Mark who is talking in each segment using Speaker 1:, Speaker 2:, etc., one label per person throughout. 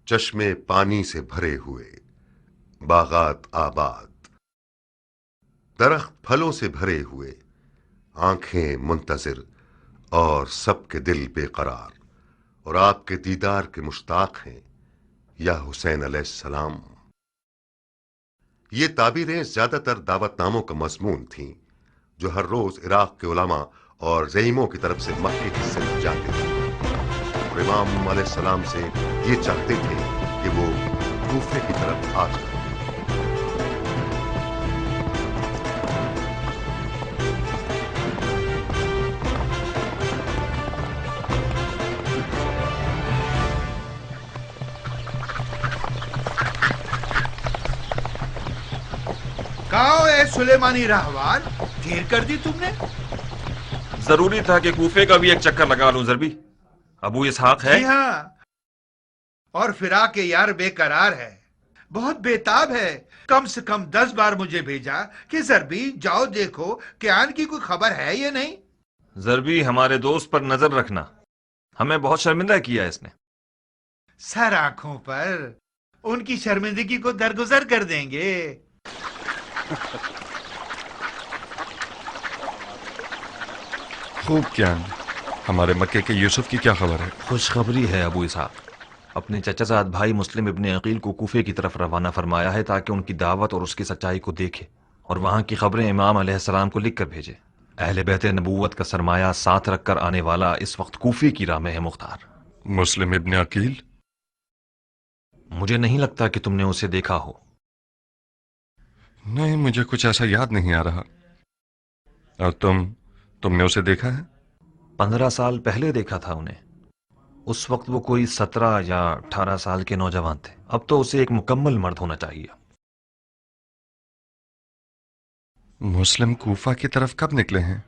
Speaker 1: چشمے پانی سے بھرے ہوئے، باغات آباد، درخت پھلوں سے بھرے ہوئے، آنکھیں منتظر اور سب کے دل بے قرار، اور آپ کے دیدار کے مشتاق ہیں یا حسین علیہ السلام۔ یہ تعبیریں زیادہ تر دعوت ناموں کا مضمون تھیں جو ہر روز عراق کے علماء اور زعیموں کی طرف سے مکے کی سمت جاتے تھے، اور امام علیہ السلام سے یہ چاہتے تھے کہ وہ کوفے کی طرف آ جائیں۔
Speaker 2: کہاں اے سلیمانی راہوان، دیر کر دی تم نے؟
Speaker 3: ضروری تھا کہ کوفے کا بھی ایک چکر لگا لوں ضربی۔ ابو اسحاق ہے؟
Speaker 2: جی ہاں، اور فراق یار بے قرار ہے، بہت بےتاب ہے۔ کم سے کم 10 بار مجھے بھیجا کہ ضربی جاؤ دیکھو کہ آن کی کوئی خبر ہے یا نہیں۔
Speaker 3: ضربی، ہمارے دوست پر نظر رکھنا، ہمیں بہت شرمندہ کیا اس نے۔
Speaker 2: سر آنکھوں پر، ان کی شرمندگی کو درگزر کر دیں گے۔
Speaker 4: خوب کیان، ہمارے مکے کے یوسف کی کیا خبر ہے؟
Speaker 3: خوشخبری ہے ابو اسحاق، اپنے چچا زاد بھائی مسلم ابن عقیل کو کوفے کی طرف روانہ فرمایا ہے تاکہ ان کی دعوت اور اس کی سچائی کو دیکھے اور وہاں کی خبریں امام علیہ السلام کو لکھ کر بھیجے۔ اہل بیت نبوت کا سرمایہ ساتھ رکھ کر آنے والا اس وقت کوفے کی راہ میں ہے مختار۔
Speaker 4: مسلم ابن عقیل؟
Speaker 3: مجھے نہیں لگتا کہ تم نے اسے دیکھا ہو۔
Speaker 4: نہیں، مجھے کچھ ایسا یاد نہیں آ رہا۔ اور تم نے اسے دیکھا ہے؟
Speaker 3: 15 سال پہلے دیکھا تھا انہیں، اس وقت وہ کوئی 17 یا 18 سال کے نوجوان تھے، اب تو اسے ایک مکمل مرد ہونا چاہیے۔
Speaker 4: مسلم کوفہ کی طرف کب نکلے ہیں؟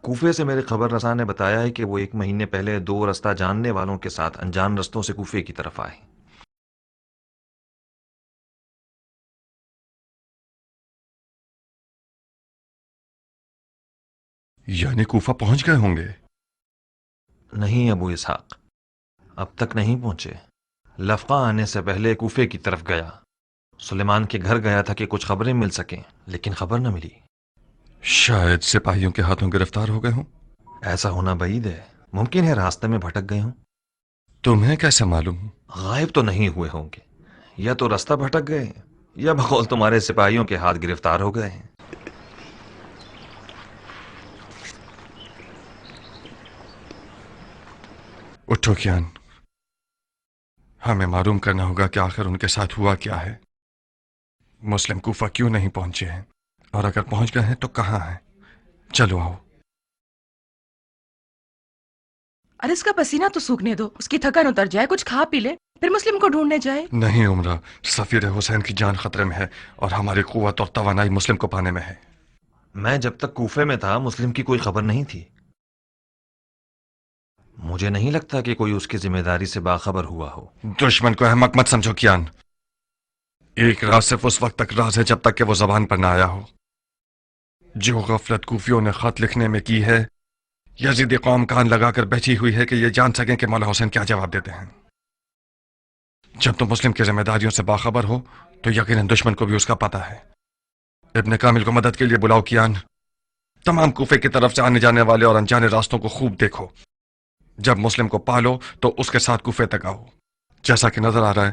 Speaker 3: کوفے سے میرے خبر رساں نے بتایا ہے کہ وہ 1 مہینے پہلے 2 رستہ جاننے والوں کے ساتھ انجان رستوں سے کوفے کی طرف آئے۔
Speaker 4: یعنی کوفہ پہنچ گئے ہوں گے؟
Speaker 3: نہیں ابو اسحاق، اب تک نہیں پہنچے۔ لفقہ آنے سے پہلے کوفے کی طرف گیا، سلیمان کے گھر گیا تھا کہ کچھ خبریں مل سکیں، لیکن خبر نہ ملی۔
Speaker 4: شاید سپاہیوں کے ہاتھوں گرفتار ہو گئے ہوں۔
Speaker 3: ایسا ہونا بعید ہے، ممکن ہے راستے میں بھٹک گئے ہوں۔
Speaker 4: تمہیں کیسے معلوم؟
Speaker 3: غائب تو نہیں ہوئے ہوں گے، یا تو رستہ بھٹک گئے ہیں یا بقول تمہارے سپاہیوں کے ہاتھ گرفتار ہو گئے ہیں۔
Speaker 4: اٹھو کیان، ہمیں معلوم کرنا ہوگا کہ آخر ان کے ساتھ ہوا کیا ہے۔ مسلم کوفہ کیوں نہیں پہنچے ہیں، اور اگر پہنچ گئے ہیں تو کہاں ہیں؟ چلو آؤ۔
Speaker 5: ارے اس کا پسینہ تو سوکھنے دو، اس کی تھکن اتر جائے، کچھ کھا پی لے، پھر مسلم کو ڈھونڈنے جائے۔
Speaker 4: نہیں عمرہ، سفیر حسین کی جان خطرے میں ہے اور ہماری قوت اور توانائی مسلم کو پانے میں ہے۔
Speaker 3: میں جب تک کوفے میں تھا مسلم کی کوئی خبر نہیں تھی، مجھے نہیں لگتا کہ کوئی اس کی ذمہ داری سے باخبر ہوا ہو۔
Speaker 4: دشمن کو احمق مت سمجھو کیان، ایک راز صرف اس وقت تک راز ہے جب تک کہ وہ زبان پر نہ آیا ہو۔ جو غفلت کوفیوں نے خط لکھنے میں کی ہے، یزیدی قوم کان لگا کر بیٹھی ہوئی ہے کہ یہ جان سکیں کہ مولا حسین کیا جواب دیتے ہیں۔ جب تم مسلم کی ذمہ داریوں سے باخبر ہو تو یقیناً دشمن کو بھی اس کا پتہ ہے۔ ابن کامل کو مدد کے لیے بلاؤ کیان، تمام کوفے کی طرف سے آنے جانے والے اور انجانے راستوں کو خوب دیکھو۔ جب مسلم کو پالو تو اس کے ساتھ کوفے تک آؤ۔ جیسا کہ نظر آ رہا ہے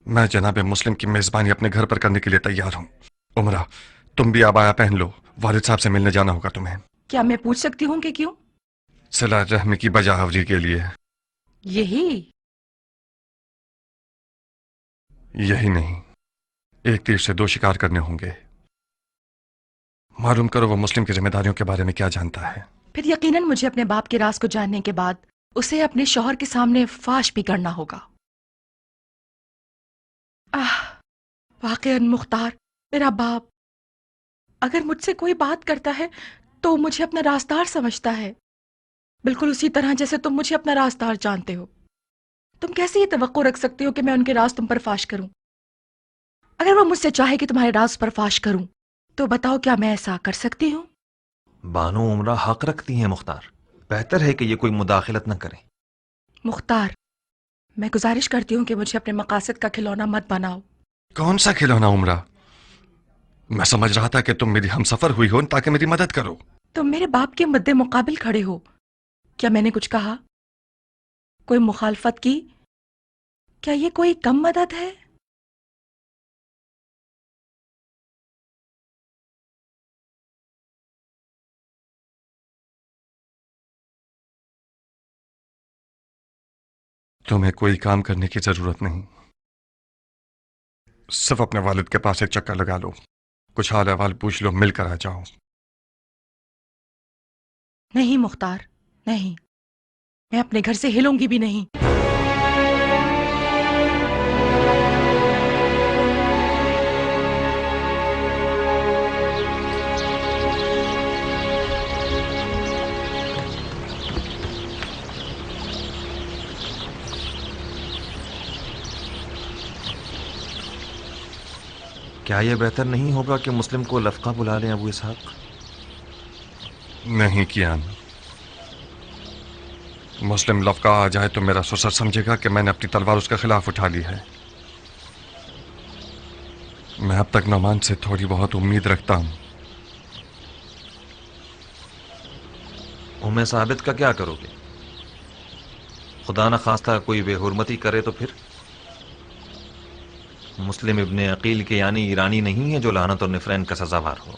Speaker 4: میں جناب مسلم کی میزبانی اپنے گھر پر کرنے کے لیے تیار ہوں۔ عمرہ، تم بھی عبایا پہن لو، والد صاحب سے ملنے جانا ہوگا تمہیں۔
Speaker 5: کیا میں پوچھ سکتی ہوں کہ کیوں؟
Speaker 4: صلہ رحمی کی بجا حوری کے لیے۔ یہی نہیں، ایک تیر سے 2 شکار کرنے ہوں گے۔ معلوم کرو وہ مسلم کی ذمہ داریوں کے بارے میں کیا جانتا ہے۔
Speaker 5: پھر یقیناً مجھے اپنے باپ کے راز کو جاننے کے بعد اسے اپنے شوہر کے سامنے فاش بھی کرنا ہوگا۔ واقعاً مختار، میرا باپ اگر مجھ سے کوئی بات کرتا ہے تو مجھے اپنا رازدار سمجھتا ہے، بالکل اسی طرح جیسے تم مجھے اپنا رازدار جانتے ہو۔ تم کیسے یہ توقع رکھ سکتے ہو کہ میں ان کے راز تم پر فاش کروں؟ اگر وہ مجھ سے چاہے کہ تمہارے راز پر فاش کروں تو بتاؤ کیا میں ایسا کر سکتی ہوں؟
Speaker 3: بانو عمرہ حق رکھتی ہیں مختار، بہتر ہے کہ یہ کوئی مداخلت نہ کریں۔
Speaker 5: مختار، मैं गुजारिश करती हूँ कि मुझे अपने मकासद का खिलौना मत बनाओ।
Speaker 4: कौन सा खिलौना उम्रा? मैं समझ रहा था कि तुम मेरी हमसफर हुई हो ताकि मेरी मदद करो।
Speaker 5: तुम मेरे बाप के मद्दे मुकाबिल खड़े हो। क्या मैंने कुछ कहा? कोई मुखालफत की? क्या ये कोई कम मदद है?
Speaker 4: तुम्हें कोई काम करने की जरूरत नहीं, सिर्फ अपने वालिद के पास एक चक्कर लगा लो, कुछ हाल अहवाल पूछ लो, मिलकर आ जाओ।
Speaker 5: नहीं मुख्तार, नहीं, मैं अपने घर से हिलूंगी भी नहीं।
Speaker 3: क्या यह बेहतर नहीं होगा कि मुस्लिम को लफका बुला लें अबू इसहाक?
Speaker 4: नहीं कियान, मुस्लिम लफका आ जाए तो मेरा ससुर समझेगा कि मैंने अपनी तलवार उसके खिलाफ उठा ली है। मैं अब तक नौमान से थोड़ी बहुत उम्मीद रखता हूं।
Speaker 3: उम्मे साबित का क्या करोगे? खुदा न खास्ता कोई बेहुरमती करे तो फिर? मुस्लिम इब्ने अकील के यानी ईरानी नहीं है जो लानत और निफरैन का सजावार हो।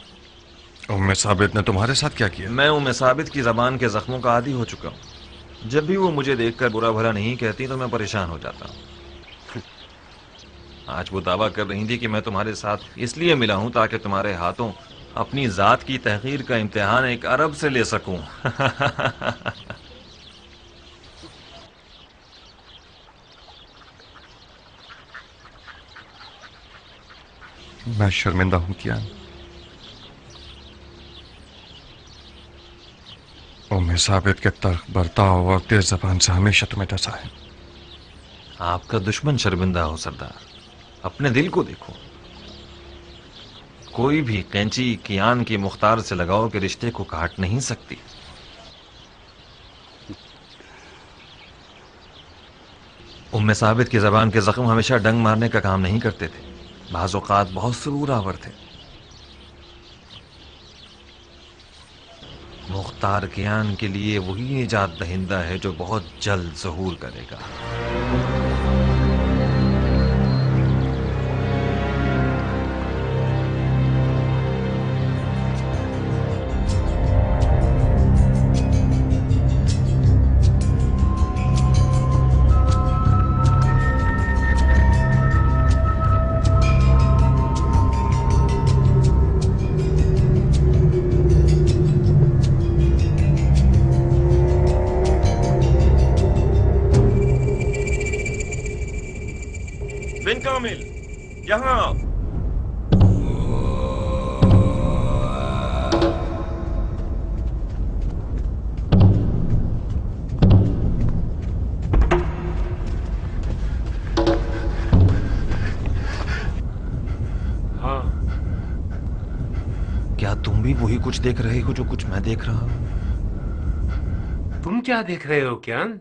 Speaker 4: उम्मे साबित ने तुम्हारे साथ क्या किया?
Speaker 3: मैं उम्मे साबित की जबान के जख्मों का आदी हो चुका हूं। जब भी वो मुझे देखकर बुरा भला नहीं कहती तो मैं परेशान हो जाता हूं। आज वो दावा कर रही थी कि मैं तुम्हारे साथ इसलिए मिला हूं ताकि तुम्हारे हाथों अपनी जात की तहकीर का इम्तिहान एक अरब से ले सकूं।
Speaker 4: मैं शर्मिंदा हूं कियान। उम्मे साबित के तर्क, बर्ताव और तेज जबान से हमेशा तुम्हें डसा है।
Speaker 3: आपका दुश्मन शर्मिंदा हो सरदार, अपने दिल को देखो। कोई भी कैंची कियान के मुख्तार से लगाओ के रिश्ते को काट नहीं सकती। उम्मे साबित की जबान के जख्म हमेशा डंग मारने का काम नहीं करते थे, बाज़ औक़ात बहुत सुरूर आवर थे। मुख्तार कियान के लिए वही निजात दहिंदा है जो बहुत जल्द ज़हूर करेगा। बिन कामिल, यहाँ आओ।
Speaker 6: हाँ,
Speaker 3: क्या तुम भी वही कुछ देख रहे हो जो कुछ मैं देख रहा हूं?
Speaker 6: तुम क्या देख रहे हो कियान?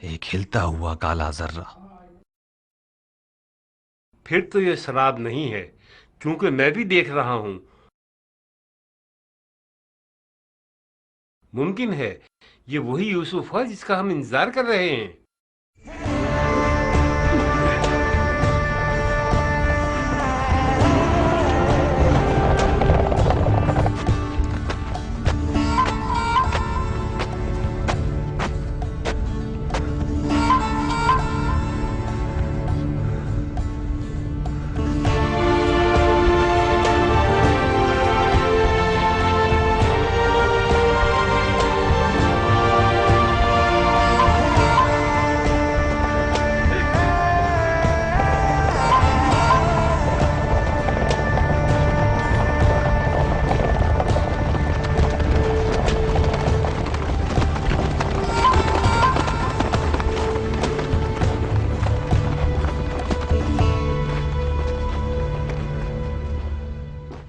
Speaker 3: एक हिलता हुआ काला जर्रा।
Speaker 6: फिर तो ये शराब नहीं है, क्योंकि मैं भी देख रहा हूं। मुमकिन है ये वही यूसुफ है जिसका हम इंतजार कर रहे हैं।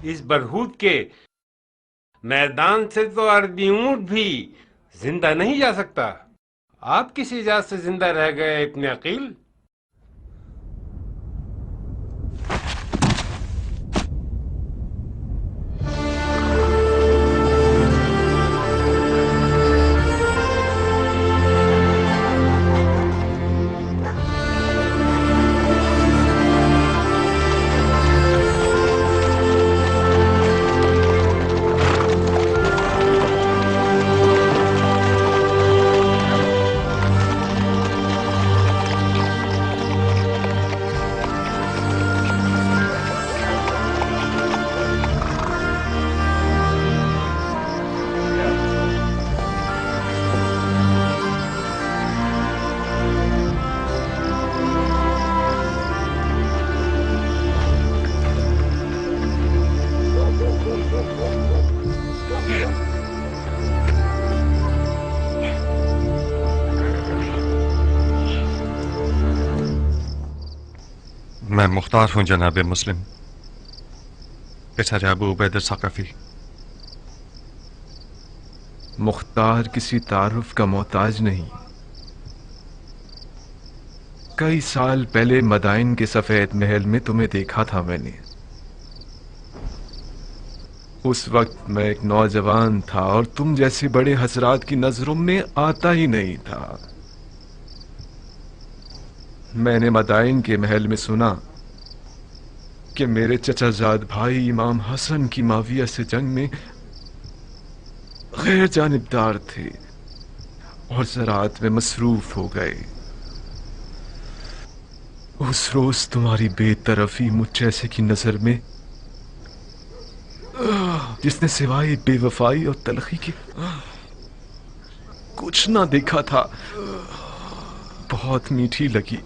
Speaker 6: इस बरहूत के मैदान से तो अरबी ऊंट भी जिंदा नहीं जा सकता। آپ کس اجازت سے زندہ رہ گئے ابن عقیل؟
Speaker 4: میں مختار ہوں جناب مسلم، پسر ابو عبید ثقفی۔
Speaker 7: مختار کسی تعارف کا محتاج نہیں۔ کئی سال پہلے مدائن کے سفید محل میں تمہیں دیکھا تھا میں نے۔ اس وقت میں ایک نوجوان تھا اور تم جیسے بڑے حضرات کی نظروں میں آتا ہی نہیں تھا۔ میں نے مدائن کے محل میں سنا کہ میرے چچا زاد بھائی امام حسن کی معاویہ سے جنگ میں غیر جانبدار تھے اور زراعت میں مصروف ہو گئے۔ اس روز تمہاری بے طرفی مجھ جیسے کی نظر میں، جس نے سوائے بے وفائی اور تلخی کے کچھ نہ دیکھا تھا، بہت میٹھی لگی۔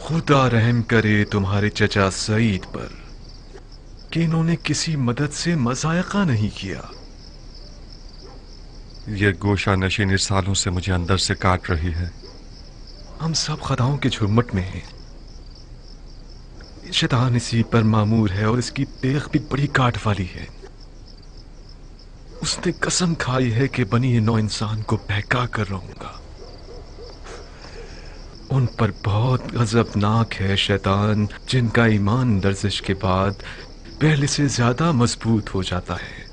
Speaker 7: خدا رحم کرے تمہارے چچا سعید پر کہ انہوں نے کسی مدد سے مضائقہ نہیں کیا۔
Speaker 4: یہ گوشہ نشینی سالوں سے مجھے اندر سے کاٹ رہی ہے۔
Speaker 7: ہم سب خطاؤں کے جھرمٹ میں ہیں۔ شیطان اسی پر معمور ہے اور اس کی تیغ بھی بڑی کاٹ والی ہے۔ اس نے قسم کھائی ہے کہ بنی نو انسان کو بہکا کر رہوں گا۔ ان پر بہت غضبناک ہے شیطان، جن کا ایمان لرزش کے بعد پہلے سے زیادہ مضبوط ہو جاتا ہے۔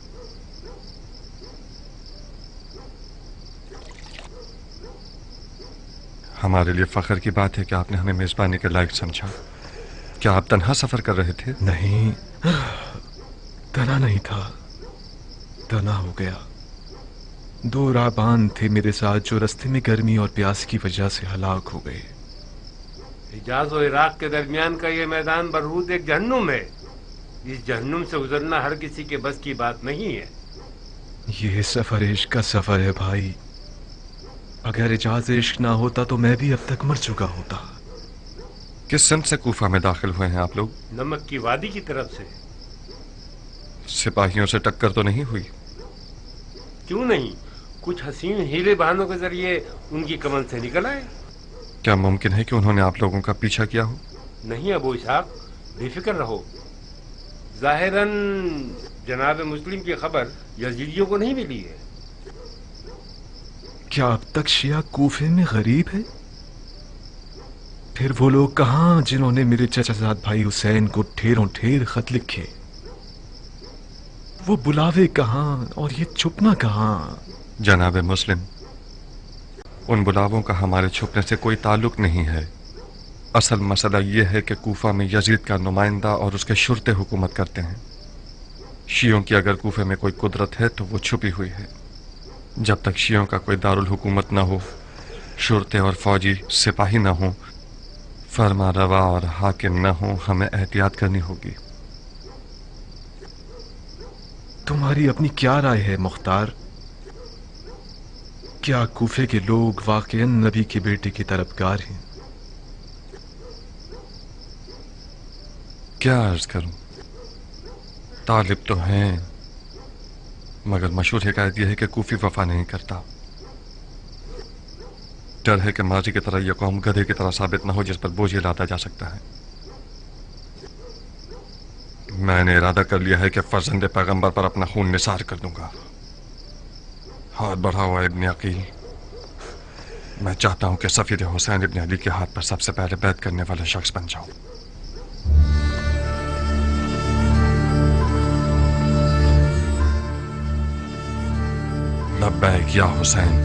Speaker 4: ہمارے لیے فخر کی بات ہے کہ آپ نے ہمیں میزبانی کے لائق سمجھا۔ کیا آپ تنہا سفر کر رہے تھے؟
Speaker 7: نہیں، تنہا نہیں تھا، تنہا ہو گیا۔ 2 راہبان تھے میرے ساتھ جو رستے میں گرمی اور پیاس کی وجہ سے ہلاک ہو گئے۔
Speaker 6: حجاز و عراق کے درمیان کا یہ میدان برحود ایک جہنم ہے۔ اس جہنم سے گزرنا ہر کسی کے بس کی بات نہیں ہے۔
Speaker 7: یہ سفر عشق کا سفر ہے بھائی۔ اگر اجاز عشق نہ ہوتا تو میں بھی اب تک مر چکا ہوتا۔
Speaker 4: کس سمت سے کوفہ میں داخل ہوئے ہیں آپ لوگ؟
Speaker 6: نمک کی وادی کی طرف سے۔
Speaker 4: سپاہیوں سے ٹکر تو نہیں ہوئی؟
Speaker 6: کیوں نہیں، کچھ حسین ہیلے بہانوں کے ذریعے ان کی کمن سے نکل آئے۔
Speaker 4: کیا ممکن ہے کہ انہوں نے آپ لوگوں کا پیچھا کیا ہو؟
Speaker 6: نہیں ابو اسحاق، بے فکر رہو۔ ظاہراً جناب مسلم کی خبر یزیدیوں کو نہیں ملی ہے۔
Speaker 7: کیا اب تک شیعہ کوفے میں غریب ہے؟ پھر وہ لوگ کہاں جنہوں نے میرے چچا زاد بھائی حسین کو ڈھیروں ڈھیر خط لکھے؟ وہ بلاوے کہاں اور یہ چھپنا کہاں؟
Speaker 4: جناب مسلم، ان بلاووں کا ہمارے چھپنے سے کوئی تعلق نہیں ہے۔ اصل مسئلہ یہ ہے کہ کوفہ میں یزید کا نمائندہ اور اس کے شرطے حکومت کرتے ہیں۔ شیعوں کی اگر کوفے میں کوئی قدرت ہے تو وہ چھپی ہوئی ہے۔ جب تک شیعوں کا کوئی دارالحکومت نہ ہو، شرطے اور فوجی سپاہی نہ ہوں، فرما روا اور حاکم نہ ہوں، ہمیں احتیاط کرنی ہوگی۔
Speaker 7: تمہاری اپنی کیا رائے ہے مختار؟ کیا کوفے کے لوگ واقعاً نبی کے بیٹے کی طرفدار ہیں؟
Speaker 4: کیا عرض کروں، طالب تو ہیں، مگر مشہور حکایت یہ ہے کہ کوفی وفا نہیں کرتا۔ ڈر ہے کہ ماضی کی طرح یہ قوم گدھے کی طرح ثابت نہ ہو جس پر بوجھ لادا جا سکتا ہے۔ میں نے ارادہ کر لیا ہے کہ فرزند پیغمبر پر اپنا خون نثار کر دوں گا۔ ہاتھ بڑھا ہوا ابن عقیل، میں چاہتا ہوں کہ سفیر حسین ابن علی کے ہاتھ پر سب سے پہلے بیعت کرنے والا شخص بن جاؤں۔ لبیک یا حسین،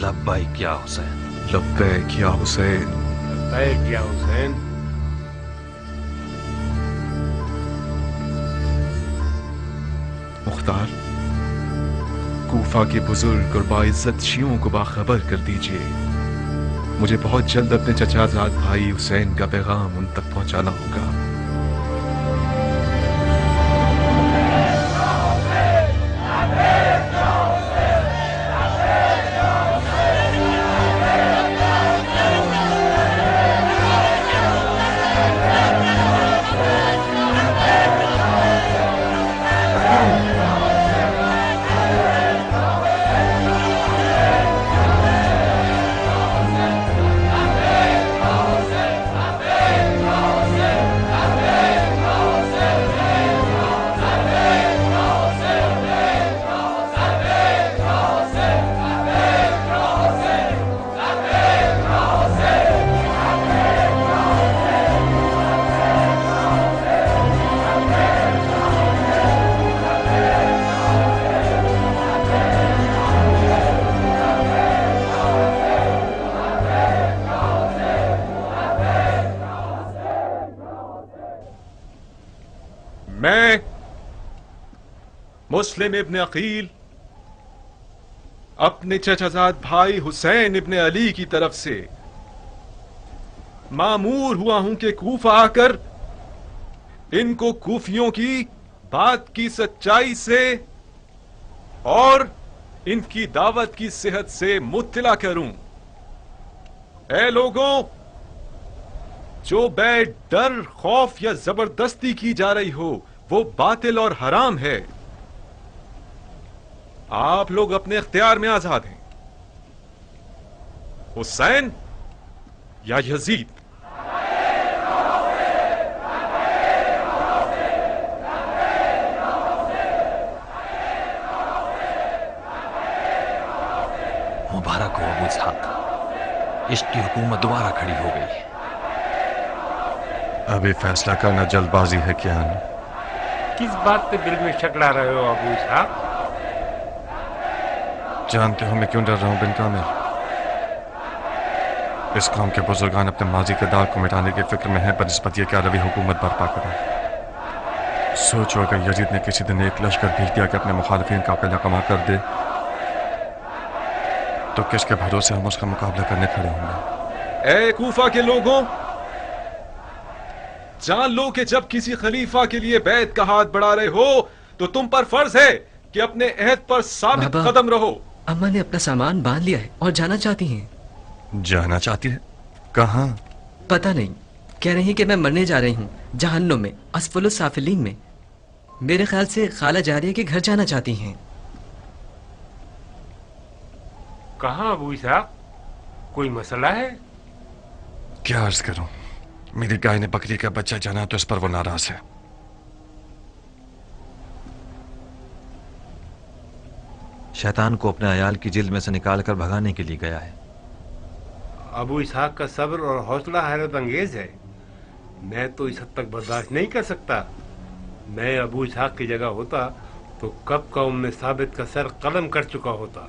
Speaker 3: لبیک یا حسین،
Speaker 7: لبیک یا حسین،
Speaker 6: لبیک یا حسین۔
Speaker 7: مختار، کوفہ کے بزرگ اور باعزت شیعوں کو باخبر کر دیجئے، مجھے بہت جلد اپنے چچا زاد بھائی حسین کا پیغام ان تک پہنچانا ہوگا۔ میں مسلم ابن عقیل اپنے چچا زاد بھائی حسین ابن علی کی طرف سے مامور ہوا ہوں کہ کوفہ آ کر ان کو کوفیوں کی بات کی سچائی سے اور ان کی دعوت کی صحت سے مطلع کروں۔ اے لوگوں، جو بیعت ڈر، خوف یا زبردستی کی جا رہی ہو وہ باطل اور حرام ہے۔ آپ لوگ اپنے اختیار میں آزاد ہیں، حسین یا یزید۔
Speaker 3: مبارک ہو ابو اسحاق، عشق کی حکومت دوبارہ کھڑی ہو گئی۔
Speaker 4: ابھی فیصلہ کرنا جلد بازی ہے کیا؟
Speaker 6: کس بات پہ دل میں شک لا رہے ہو ابو اسحاق؟
Speaker 4: جانتے ہو میں کیوں ڈر رہا ہوں بن کامل؟ اس قوم کے بزرگان اپنے ماضی کے داغ کو مٹانے کی فکر میں ہیں بنسبت یہ کہ عربی حکومت برپا کریں۔ سوچو اگر یزید نے کسی دن ایک لشکر بھیج دیا کہ اپنے مخالفین کا قلعہ کما کر دے تو کس کے بھروسے ہم اس کا مقابلہ کرنے کھڑے ہوں گے؟
Speaker 7: اے کوفہ کے لوگوں، جان لو کہ جب کسی خلیفہ کے لیے بیعت کا ہاتھ بڑھا رہے ہو تو تم پر فرض ہے کہ اپنے عہد پر ثابت قدم رہو۔
Speaker 8: اماں نے اپنا سامان باندھ لیا ہے اور جانا چاہتی ہیں۔
Speaker 4: جانا چاہتی ہے؟ کہاں؟
Speaker 8: پتہ نہیں، کہہ رہی ہیں کہ میں مرنے جا رہی ہوں جہنم میں، اسفل السافلین میں۔ میرے خیال سے خالہ جاریہ کے گھر جانا چاہتی ہیں۔
Speaker 6: کہاں ابو اسحاق؟ کوئی مسئلہ ہے؟
Speaker 4: کیا عرض کروں، میری گائے نے بکری کا بچہ جانا تو اس پر وہ ناراض ہے۔
Speaker 3: شیطان کو اپنے عیال کی جلد میں سے نکال کر بھگانے کے لیے گیا ہے۔
Speaker 6: ابو اسحاق کا صبر اور حوصلہ حیرت انگیز ہے، میں تو اس حد تک برداشت نہیں کر سکتا۔ میں ابو اسحاق کی جگہ ہوتا تو کب کا ام ثابت کا سر قلم کر چکا ہوتا۔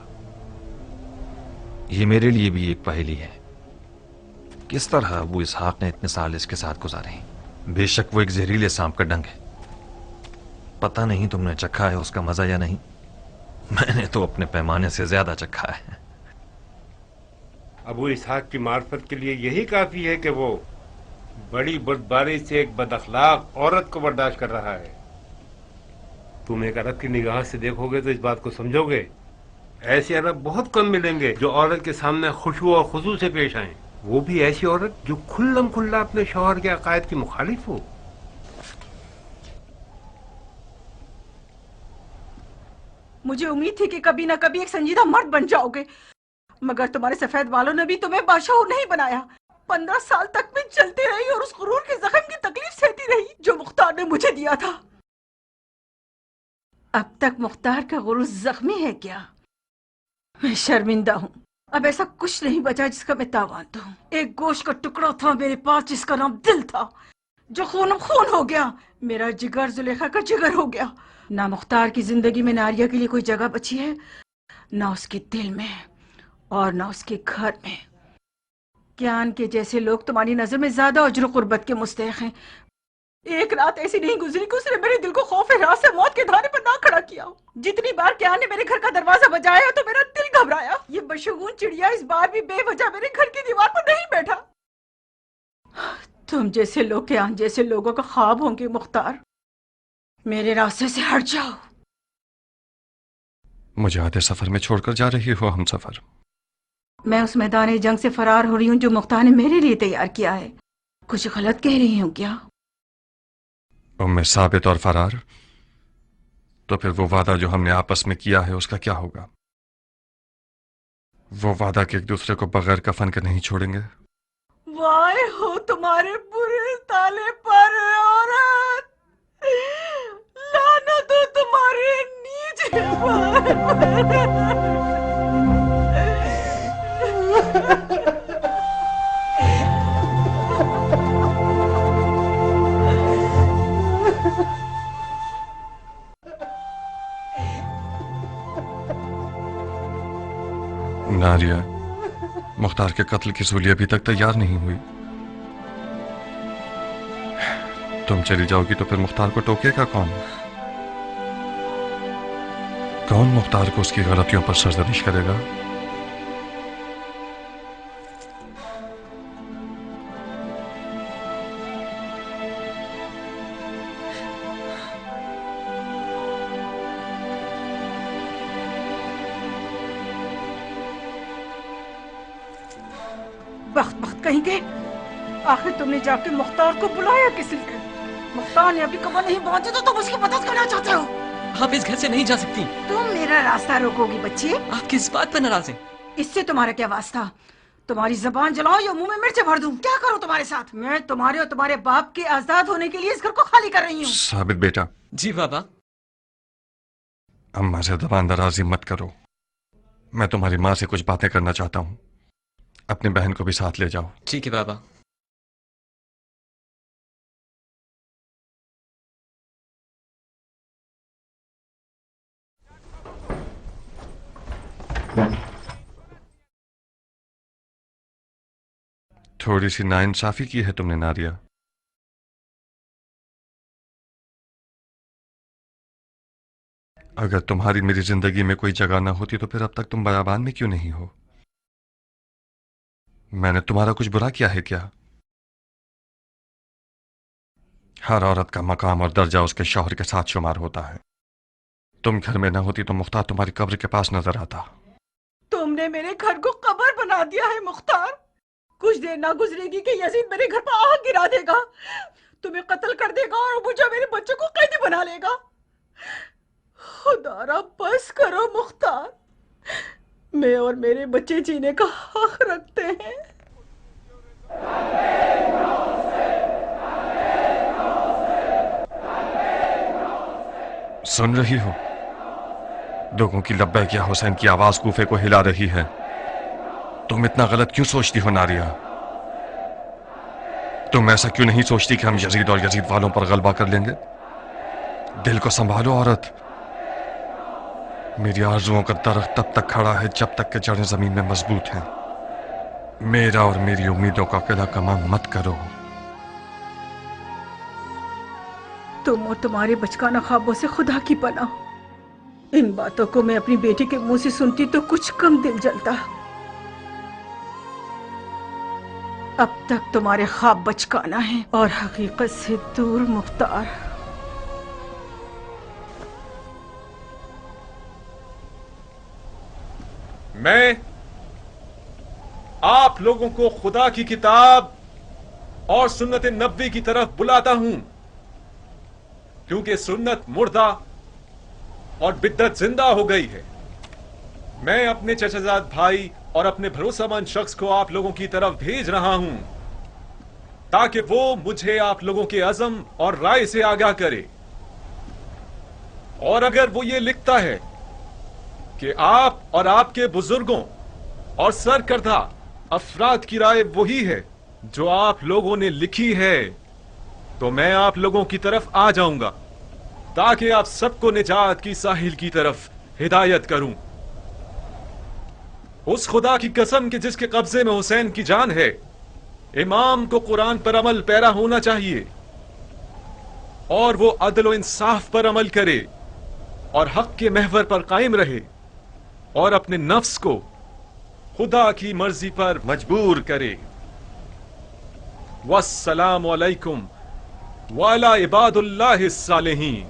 Speaker 3: یہ میرے لیے بھی ایک پہیلی ہے، کس طرح ابو اسحاق نے اتنے سال اس کے ساتھ گزارے ہیں۔ بے شک وہ ایک زہریلے سانپ کا ڈنگ ہے، پتہ نہیں تم نے چکھا ہے اس کا مزہ یا نہیں، میں نے تو اپنے پیمانے سے زیادہ چکھا ہے۔
Speaker 6: ابو اسحاق کی معرفت کے لیے یہی کافی ہے کہ وہ بڑی بردباری سے ایک بد اخلاق عورت کو برداشت کر رہا ہے۔ تم ایک عرب کی نگاہ سے دیکھو گے تو اس بات کو سمجھو گے۔ ایسے عرب بہت کم ملیں گے جو عورت کے سامنے خشوع اور خضوع سے پیش آئیں، وہ بھی ایسی عورت جو کھلم کھلا اپنے شوہر کے عقائد کی مخالف ہو۔
Speaker 5: مجھے امید تھی کہ کبھی نہ کبھی ایک سنجیدہ مرد بن جاؤ گے، مگر تمہارے سفید والوں نے بھی تمہیں بادشاہ نہیں بنایا۔ 15 سال تک میں چلتی رہی اور اس غرور کے زخم کی تکلیف سہتی رہی جو مختار نے مجھے دیا تھا۔ اب تک مختار کا غرور زخمی ہے کیا؟
Speaker 9: मैं शर्मिंदा हूँ। अब ऐसा कुछ नहीं बचा जिसका मैं तावान दूं। एक गोश्त का टुकड़ा था मेरे पास जिसका नाम दिल था, जो खून खून हो गया। मेरा जिगर जुलेखा का जिगर हो गया। ना मुख्तार की जिंदगी में नारिया के लिए कोई जगह बची है, ना उसके दिल में और ना उसके घर में। ज्ञान के जैसे लोग तुम्हारी नजर में ज्यादा उज्र कुर्बत के मुस्तहिक हैं। एक रात ऐसी नहीं गुजरी कि उसने मेरे दिल को खौफ रात से मौत के धारे पर ना खड़ा किया हो। जितनी बार ज्ञान ने मेरे घर का दरवाजा बजाया तो मेरा दिल घबराया। ये बशगुन चिड़िया इस बार भी बेवजह मेरे घर की दीवार पर नहीं बैठा। तुम जैसे लोग ज्ञान जैसे लोगों का ख्वाब होंगे मुख्तार। मेरे रास्ते से हट जाओ।
Speaker 4: मुझे आधे सफर में छोड़कर जा रही हो हम सफर?
Speaker 9: मैं उस मैदान जंग से फरार हो रही हूँ जो मुख्तार ने मेरे लिए तैयार किया है। कुछ गलत कह रही हूँ क्या?
Speaker 4: उम्मे साबित और फरार? तो फिर वो वादा जो हमने आपस में किया है उसका क्या होगा? वो वादा कि एक दूसरे को बगैर कफन के नहीं छोड़ेंगे?
Speaker 9: वाह हो तुम्हारे बुरे ताले पर औरत, लानत हो तुम्हारे नीच पर।
Speaker 4: नारिया, मुख्तार के कत्ल की सूली अभी तक तैयार नहीं हुई। तुम चली जाओगी तो फिर मुख्तार को टोकेगा कौन? कौन मुख्तार को उसकी गलतियों पर सरजनिश करेगा?
Speaker 9: बख्त कहीं के, आखिर तुमने जाके मुख्तार को बुलाया किस लिए? मुख्तार ने अभी कमर नहीं पहुंचे तो तुम उसकी मदद करना चाहते हो?
Speaker 8: आप इस घर से नहीं जा सकती।
Speaker 9: तुम मेरा रास्ता रोकोगी बच्ची?
Speaker 8: आप किस बात पर नाराज हैं?
Speaker 9: इससे तुम्हारा क्या वास्ता? तुम्हारी जबान जलाओ या मुंह में मिर्च भर दूं? क्या करूं तुम्हारे साथ? मैं तुम्हारे और तुम्हारे बाप के आजाद होने के लिए इस घर को खाली कर रही हूँ।
Speaker 4: साबित बेटा।
Speaker 8: जी बाबा।
Speaker 4: अम्मा से जबान दराजी मत करो। मैं तुम्हारी माँ से कुछ बातें करना चाहता हूँ। अपनी बहन को भी साथ ले जाओ।
Speaker 8: ठीक है बाबा।
Speaker 4: थोड़ी सी नाइंसाफी की है तुमने नारिया। अगर तुम्हारी मेरी जिंदगी में कोई जगह ना होती तो फिर अब तक तुम बयाबान में क्यों नहीं हो? मैंने तुम्हारा कुछ बुरा किया है क्या? हर औरत का मकाम और दर्जा उसके शौहर के साथ शुमार होता है। तुम घर में ना होती तो मुख्तार तुम्हारी कब्र के पास नजर आता।
Speaker 9: तुमने मेरे घर को कब्र बना दिया है मुख्तार। कुछ देर ना गुजरेगी कि यजीद मेरे घर पर आग गिरा देगा, तुम्हें कत्ल कर देगा और मुझे मेरे बच्चों को कैदी बना लेगा। खुदारा बस करो मुख्तार, मैं और मेरे बच्चे जीने का हक रखते हैं।
Speaker 4: सुन रही हो? लोगों की लब्बैक या हुसैन की आवाज कूफे को हिला रही है। तुम इतना गलत क्यों सोचती हो नारिया? तुम ऐसा क्यों नहीं सोचती कि हम यजीद और यजीद वालों पर गलबा कर लेंगे? दिल को संभालो औरत। मेरी आरजुओं का दरख्त तब तक खड़ा है जब तक कि जड़ें जमीन में मजबूत हैं। मेरा और मेरी उम्मीदों का किला कमांग मत करो।
Speaker 9: तुम और तुम्हारे बचकाना ख्वाबों से खुदा की पनाह। इन बातों को मैं अपनी बेटी के मुंह से सुनती तो कुछ कम दिल जलता। अब तक तुम्हारे ख्वाब बचकाना है और हकीकत से दूर मुख्तार।
Speaker 7: मैं आप लोगों को खुदा की किताब और सुन्नत नबवी की तरफ बुलाता हूं, क्योंकि सुन्नत मुर्दा और बिद्दत जिंदा हो गई है। मैं अपने चचाजाद भाई और अपने भरोसेमंद शख्स को आप लोगों की तरफ भेज रहा हूं ताकि वो मुझे आप लोगों के अज़म और राय से आगाह करे। और अगर वो ये लिखता है کہ آپ اور آپ کے بزرگوں اور سرکردہ افراد کی رائے وہی ہے جو آپ لوگوں نے لکھی ہے تو میں آپ لوگوں کی طرف آ جاؤں گا تاکہ آپ سب کو نجات کی ساحل کی طرف ہدایت کروں. اس خدا کی قسم کہ جس کے قبضے میں حسین کی جان ہے، امام کو قرآن پر عمل پیرا ہونا چاہیے اور وہ عدل و انصاف پر عمل کرے اور حق کے محور پر قائم رہے اور اپنے نفس کو خدا کی مرضی پر مجبور کرے. والسلام علیکم وعلی عباد اللہ الصالحین.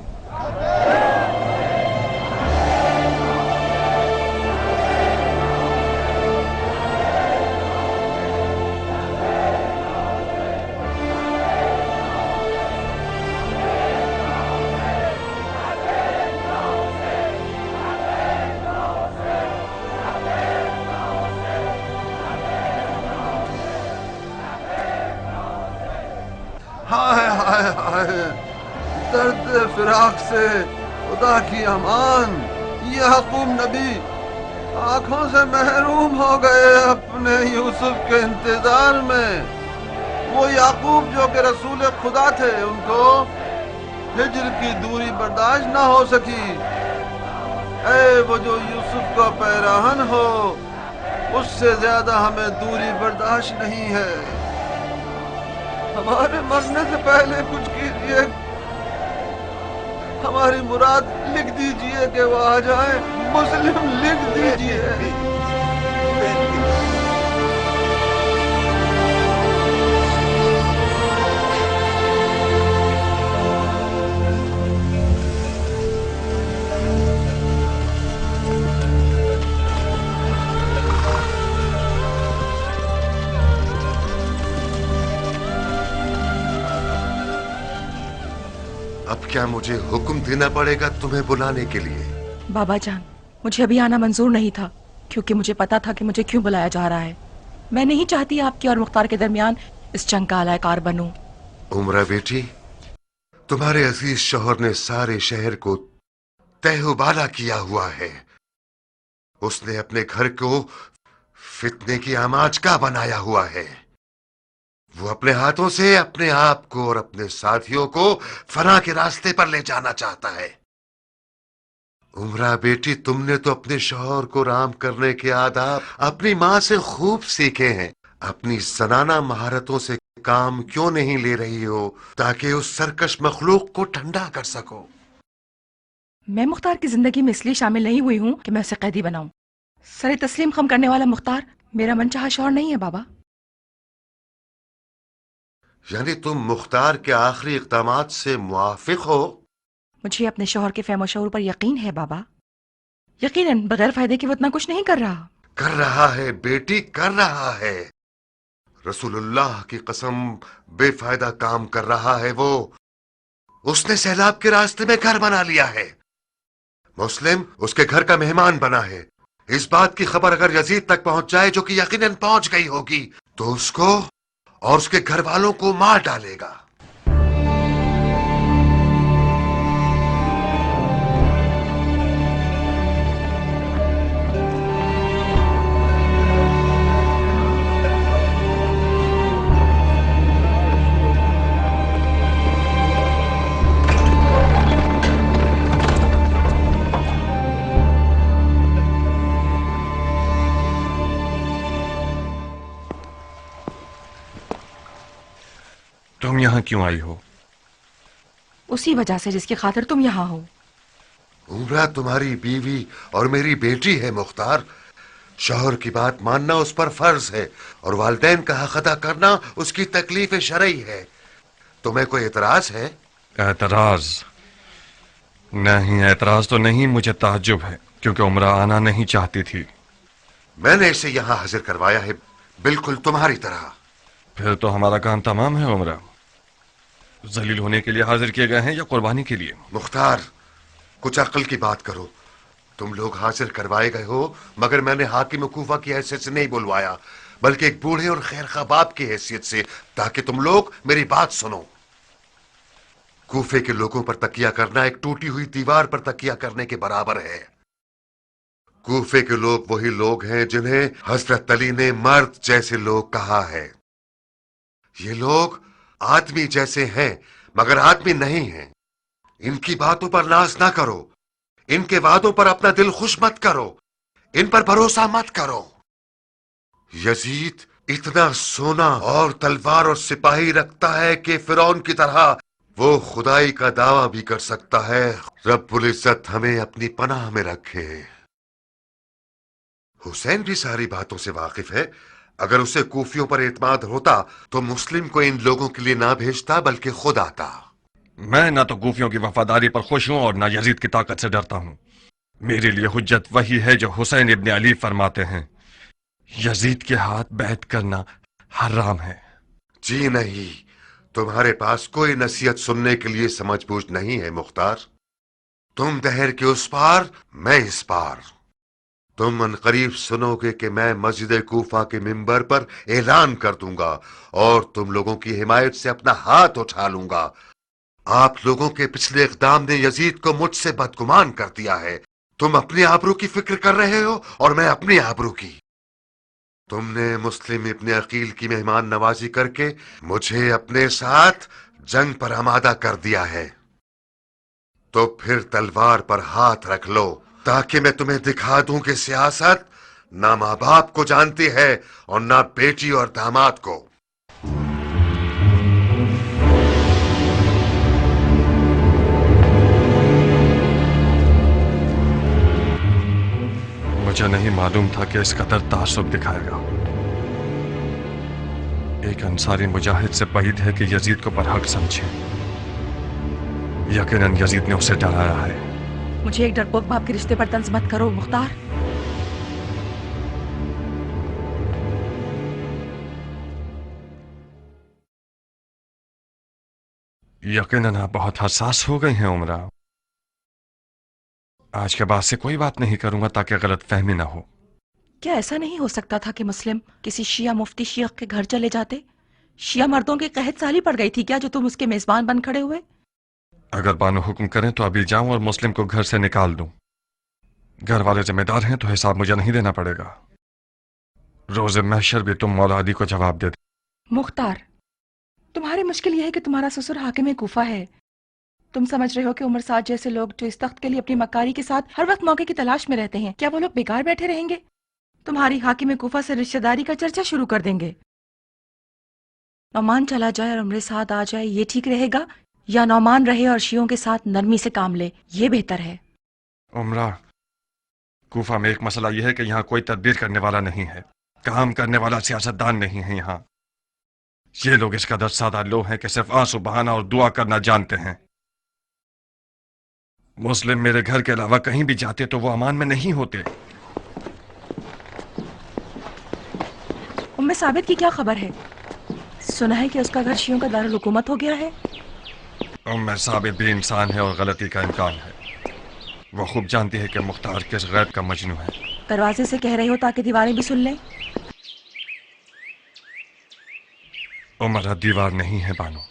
Speaker 10: ہائے ہائے ہائے، درد فراق سے خدا کی امان. یعقوب نبی آنکھوں سے محروم ہو گئے اپنے یوسف کے انتظار میں. وہ یعقوب جو کہ رسول خدا تھے، ان کو ہجر کی دوری برداشت نہ ہو سکی. اے وہ جو یوسف کا پیراہن ہو، اس سے زیادہ ہمیں دوری برداشت نہیں ہے. ہمارے مرنے سے پہلے کچھ کیجیے. ہماری مراد لکھ دیجیے کہ وہ آ جائیں. مسلم لکھ دیجیے.
Speaker 1: اب کیا مجھے حکم دینا پڑے گا تمہیں بلانے کے لیے؟
Speaker 5: بابا جان، مجھے ابھی آنا منظور نہیں تھا کیونکہ مجھے پتا تھا کہ مجھے کیوں بلایا جا رہا ہے. میں نہیں چاہتی آپ کے اور مختار کے درمیان اس جنگ کا اعلی کار بنوں.
Speaker 1: عمرہ بیٹی، تمہارے عزیز شوہر نے سارے شہر کو تہ و بالا کیا ہوا ہے. اس نے اپنے گھر کو فتنے کی آماج کا بنایا ہوا ہے. وہ اپنے ہاتھوں سے اپنے آپ کو اور اپنے ساتھیوں کو فنا کے راستے پر لے جانا چاہتا ہے. عمرہ بیٹی، تم نے تو اپنے شوہر کو رام کرنے کے آداب اپنی ماں سے خوب سیکھے ہیں. اپنی زنانہ مہارتوں سے کام کیوں نہیں لے رہی ہو تاکہ اس سرکش مخلوق کو ٹھنڈا کر سکو؟
Speaker 5: میں مختار کی زندگی میں اس لیے شامل نہیں ہوئی ہوں کہ میں اسے قیدی بناؤں. سر تسلیم خم کرنے والا مختار میرا من چاہا شوہر نہیں ہے بابا.
Speaker 1: یعنی تم مختار کے آخری اقدامات سے موافق ہو؟
Speaker 5: مجھے اپنے شوہر کے فہم و شعور پر یقین ہے بابا. یقیناً بغیر فائدے کے وہ اتنا کچھ نہیں کر رہا.
Speaker 1: کر رہا ہے بیٹی، کر رہا ہے. رسول اللہ کی قسم بے فائدہ کام کر رہا ہے وہ. اس نے سیلاب کے راستے میں گھر بنا لیا ہے. مسلم اس کے گھر کا مہمان بنا ہے. اس بات کی خبر اگر یزید تک پہنچ جائے، جو کہ یقیناً پہنچ گئی ہوگی، تو اس کو اور اس کے گھر والوں کو مار ڈالے گا.
Speaker 4: تم یہاں کیوں آئی ہو؟
Speaker 5: اسی وجہ سے جس کی خاطر تم یہاں ہو.
Speaker 1: عمرہ تمہاری بیوی اور میری بیٹی ہے مختار. شوہر کی بات ماننا اس پر فرض ہے اور والدین کا حق ادا کرنا اس کی تکلیف شرعی ہے. تمہیں کوئی اعتراض ہے؟
Speaker 4: اعتراض نہیں، اعتراض تو نہیں، مجھے تعجب ہے کیونکہ عمرہ آنا نہیں چاہتی تھی.
Speaker 1: میں نے اسے یہاں حاضر کروایا ہے بالکل تمہاری طرح.
Speaker 4: پھر تو ہمارا کام تمام ہے. عمرہ ذلیل ہونے کے لیے حاضر کیے گئے ہیں یا قربانی کے لیے؟
Speaker 1: مختار، کچھ عقل کی بات کرو. تم لوگ حاضر کروائے گئے ہو، مگر میں نے حاکم کوفہ کی حیثیت سے نہیں بلوایا، بلکہ ایک بوڑھے اور خیرخواہ باپ کی حیثیت سے، تاکہ تم لوگ میری بات سنو. کوفے کے لوگوں پر تکیہ کرنا ایک ٹوٹی ہوئی دیوار پر تکیہ کرنے کے برابر ہے. कूफे के लोग वही लोग हैं जिन्हें हजरत अली ने मर्द जैसे लोग कहा है। ये लोग आदमी जैसे हैं मगर आदमी नहीं हैं। इनकी बातों पर नाज ना करो, इनके वादों पर अपना दिल खुश मत करो, इन पर भरोसा मत करो। यजीद इतना सोना और तलवार और सिपाही रखता है कि फिरौन की तरह वो खुदाई का दावा भी कर सकता है। रब्बुल इज्जत हमें अपनी पनाह में रखे। हुसैन भी सारी बातों से वाकिफ है। अगर उसे कूफियों पर एतमाद होता तो मुस्लिम को इन लोगों के लिए ना भेजता बल्कि खुद आता।
Speaker 4: मैं ना तो कूफियों की वफादारी पर खुश हूं और ना यजीद की ताकत से डरता हूं। मेरे लिए हुज्जत वही है जो हुसैन इब्न अली फरमाते हैं, यजीद के हाथ बैत करना हराम है।
Speaker 1: जी नहीं, तुम्हारे पास कोई नसीहत सुनने के लिए समझ बूझ नहीं है मुख्तार। तुम दहर के उस पार, मैं इस पार। तुम अनकरीब सुनोगे कि मैं मस्जिद कूफा के मिंबर पर ऐलान कर दूंगा और तुम लोगों की हिमायत से अपना हाथ उठा लूंगा। आप लोगों के पिछले इक़दाम ने यजीद को मुझसे बदगुमान कर दिया है। तुम अपनी आबरू की फिक्र कर रहे हो और मैं अपनी आबरू की। तुमने मुस्लिम इब्न अकील की मेहमान नवाजी करके मुझे अपने साथ जंग पर आमादा कर दिया है। तो फिर तलवार पर हाथ रख लो ताकि मैं तुम्हें दिखा दूं कि सियासत ना माँ बाप को जानती है और ना बेटी और दामाद को।
Speaker 4: मुझे नहीं मालूम था कि इस कदर तासुब दिखाएगा। एक अंसारी मुजाहिद से बईद है कि यजीद को बरहक समझे। यकीनन यजीद ने उसे डराया है।
Speaker 5: मुझे एक डरपोक बाप के रिश्ते पर तंज मत करो मुख्तार।
Speaker 4: यकीनन आप बहुत हसास हो गई हैं उमरा। आज के बाद से कोई बात नहीं करूंगा ताकि गलत फहमी ना हो।
Speaker 5: क्या ऐसा नहीं हो सकता था कि मुस्लिम किसी शिया मुफ्ती शिया के घर चले जाते? शिया मर्दों की कहत साली पड़ गई थी क्या जो तुम उसके मेजबान बन खड़े हुए?
Speaker 4: अगर बानो हुक्म करें तो अभी जाऊं और मुस्लिम को घर से निकाल दूं। घर वाले जिम्मेदार हैं तो हिसाब मुझे नहीं देना पड़ेगा। रोज़े महशर भी तुम मौला अली को जवाब दे दे।
Speaker 5: मुख्तार, तुम्हारी मुश्किल यह है कि तुम्हारा ससुर हाकिम कूफा है। तुम समझ रहे हो कि उमर साद जैसे लोग जो इस तख्त के लिए अपनी मक्कारी के साथ हर वक्त मौके की तलाश में रहते हैं, क्या वो लोग बेकार बैठे रहेंगे? तुम्हारी हाकिम कूफा से रिश्तेदारी का चर्चा शुरू कर देंगे। नौमान चला जाए और उमर साद आ जाए, ये ठीक रहेगा या नौमान रहे और शियों के साथ नरमी से काम ले, ये बेहतर है?
Speaker 4: उमरा, कूफा में एक मसला यह है कि यहाँ कोई तदबीर करने वाला नहीं है, काम करने वाला सियासतदान नहीं है। यहाँ ये लोग इस कदर सादा लोग हैं कि सिर्फ आंसू बहाना और दुआ करना जानते हैं। मुस्लिम मेरे घर के अलावा कहीं भी जाते तो वो अमान में नहीं होते।
Speaker 5: उम्मे साबित की क्या खबर है? सुना है कि उसका घर शियों का दारुल हुकूमत हो गया है।
Speaker 4: उम्मे साबित भी इंसान है और गलती का इम्कान है। वो खूब जानती है कि मुख्तार किस गैर का मजनू है।
Speaker 5: दरवाजे से कह रहे हो ताकि दीवारें भी सुन लें।
Speaker 4: उमरा दीवार नहीं है बानो,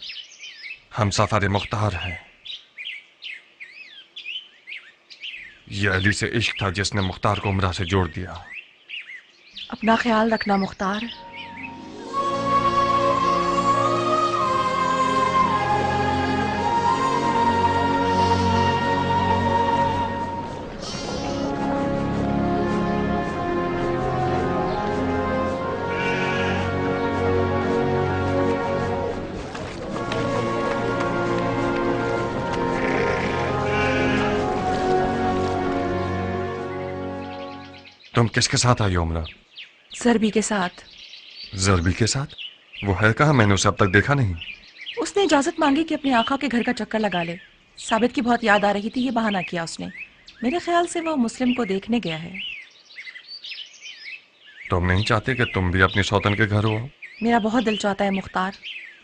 Speaker 4: हम सफार मुख्तार हैं। ये अली से इश्क था जिसने मुख्तार को उमरा से जोड़ दिया।
Speaker 5: अपना ख्याल रखना मुख्तार।
Speaker 4: तुम किसके साथ आई हो उमरा?
Speaker 5: जरबी के साथ।
Speaker 4: जरबी के साथ? वो है कहाँ? मैंने उसे अब तक देखा नहीं।
Speaker 5: उसने इजाजत मांगी कि अपने आका के घर का चक्कर लगा ले। साबित की बहुत याद आ रही थी, ये बहाना किया उसने। मेरे ख्याल से वो मुस्लिम को देखने गया है।
Speaker 4: तुम नहीं चाहते कि तुम भी अपनी सौतन के घर हो?
Speaker 5: मेरा बहुत दिल चाहता है मुख्तार,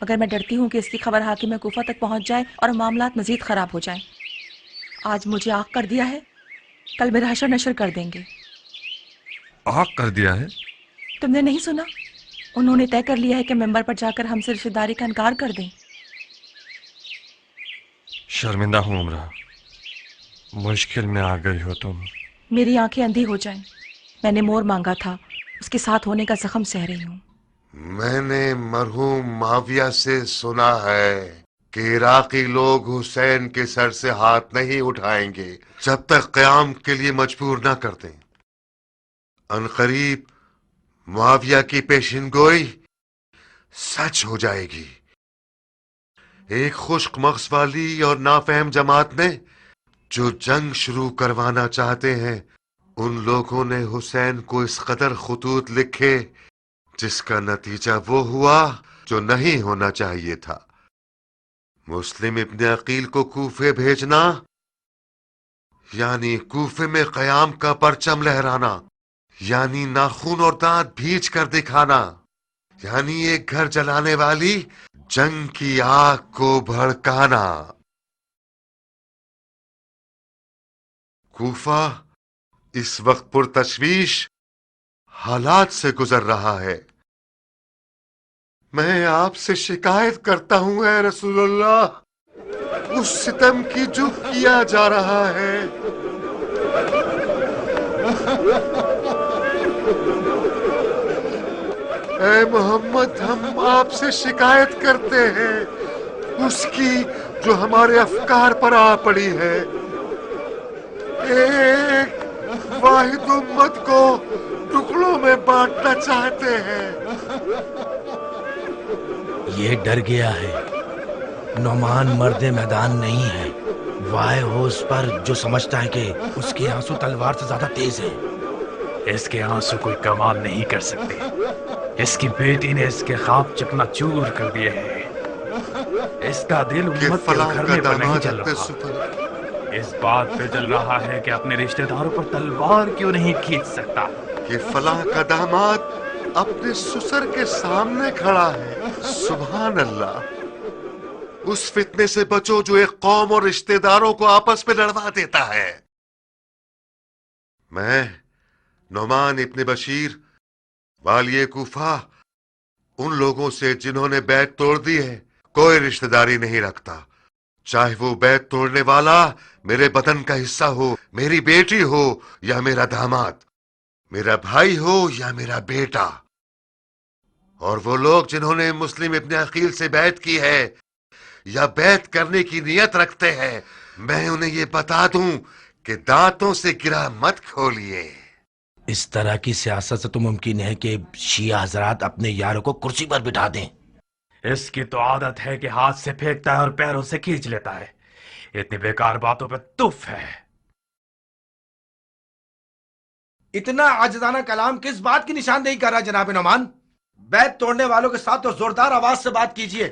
Speaker 5: मगर मैं डरती हूँ कि इसकी खबर हाकिम कूफा तक पहुँच जाए और मामलात मजीद खराब हो जाएं। आज मुझे आग कर दिया है, कल मेरा हशर नशर कर देंगे।
Speaker 4: आग कर दिया है?
Speaker 5: तुमने नहीं सुना? उन्होंने तय कर लिया है कि मेंबर पर जाकर हमसे रिश्तेदारी का इनकार कर दें।
Speaker 4: शर्मिंदा हूं उमरा, मुश्किल में आ गई हो तुम।
Speaker 5: मेरी आंखें अंधी हो जाएं। मैंने मोर मांगा था, उसके साथ होने का जख्म सह रही हूँ।
Speaker 1: मैंने मरहूम माविया से सुना है कि इराकी लोग हुसैन के सर से हाथ नहीं उठाएंगे जब तक क़याम के लिए मजबूर न कर दें। अनकरीब मुआविया की पेशिनगोई सच हो जाएगी। एक खुश्क मग़ज़ वाली और नाफहम जमात ने जो जंग शुरू करवाना चाहते हैं, उन लोगों ने हुसैन को इस कदर खुतूत लिखे जिसका नतीजा वो हुआ जो नहीं होना चाहिए था। मुस्लिम इब्न अकील को कूफे भेजना यानी कूफे में क़याम का परचम लहराना, यानी नाखून और दांत भींच कर दिखाना, यानी एक घर जलाने वाली जंग की आग को भड़काना। कूफा इस वक्त पुरतशवीश हालात से गुजर रहा है। मैं आपसे शिकायत करता हूं ऐ रसूलुल्लाह, उस सितम की जो किया जा रहा है। ऐ मोहम्मद, हम आपसे शिकायत करते हैं उसकी जो हमारे अफकार पर आ पड़ी है। एक वाहिद उम्मत को टुकड़ों में बांटना चाहते हैं।
Speaker 11: ये डर गया है। नौमान मर्दे मैदान नहीं है। वाय हो उस पर जो समझता है कि उसके आंसू तलवार से ज्यादा तेज है।
Speaker 12: इसके आंसू कोई कमाल नहीं कर सकते। इसकी बेटी ने इसके ख्वाब चकनाचूर कर दिए हैं। इसका दिल उम्मत के उखड़ने पर नहीं जल रहा, इस बात पे जल रहा है कि अपने रिश्तेदारों पर तलवार क्यों नहीं खींच सकता।
Speaker 1: कि फलां का दामाद अपने ससुर के सामने खड़ा है। सुभान अल्लाह। उस फितने से बचो जो एक कौम और रिश्तेदारों को आपस में लड़वा देता है। मैं नौमान इब्न बशीर वालिए कूफा उन लोगों से जिन्होंने बैत तोड़ दी है कोई रिश्तेदारी नहीं रखता, चाहे वो बैत तोड़ने वाला मेरे बदन का हिस्सा हो, मेरी बेटी हो या मेरा दामाद, मेरा भाई हो या मेरा बेटा। और वो लोग जिन्होंने मुस्लिम इब्न अकील से बैत की है या बैत करने की नियत रखते हैं, मैं उन्हें ये बता दूं कि दांतों से गिरा मत खोलिए।
Speaker 11: इस तरह की सियासत से तो मुमकिन है कि शिया हजरात अपने यारों को कुर्सी पर बिठा दें।
Speaker 12: इसकी तो आदत है कि हाथ से फेंकता है और पैरों से खींच लेता है। इतनी बेकार बातों पे तुफ है।
Speaker 11: इतना आजदाना कलाम किस बात की निशानदेही कर रहा जनाब नौमान? बैत तोड़ने वालों के साथ तो जोरदार आवाज से बात कीजिए।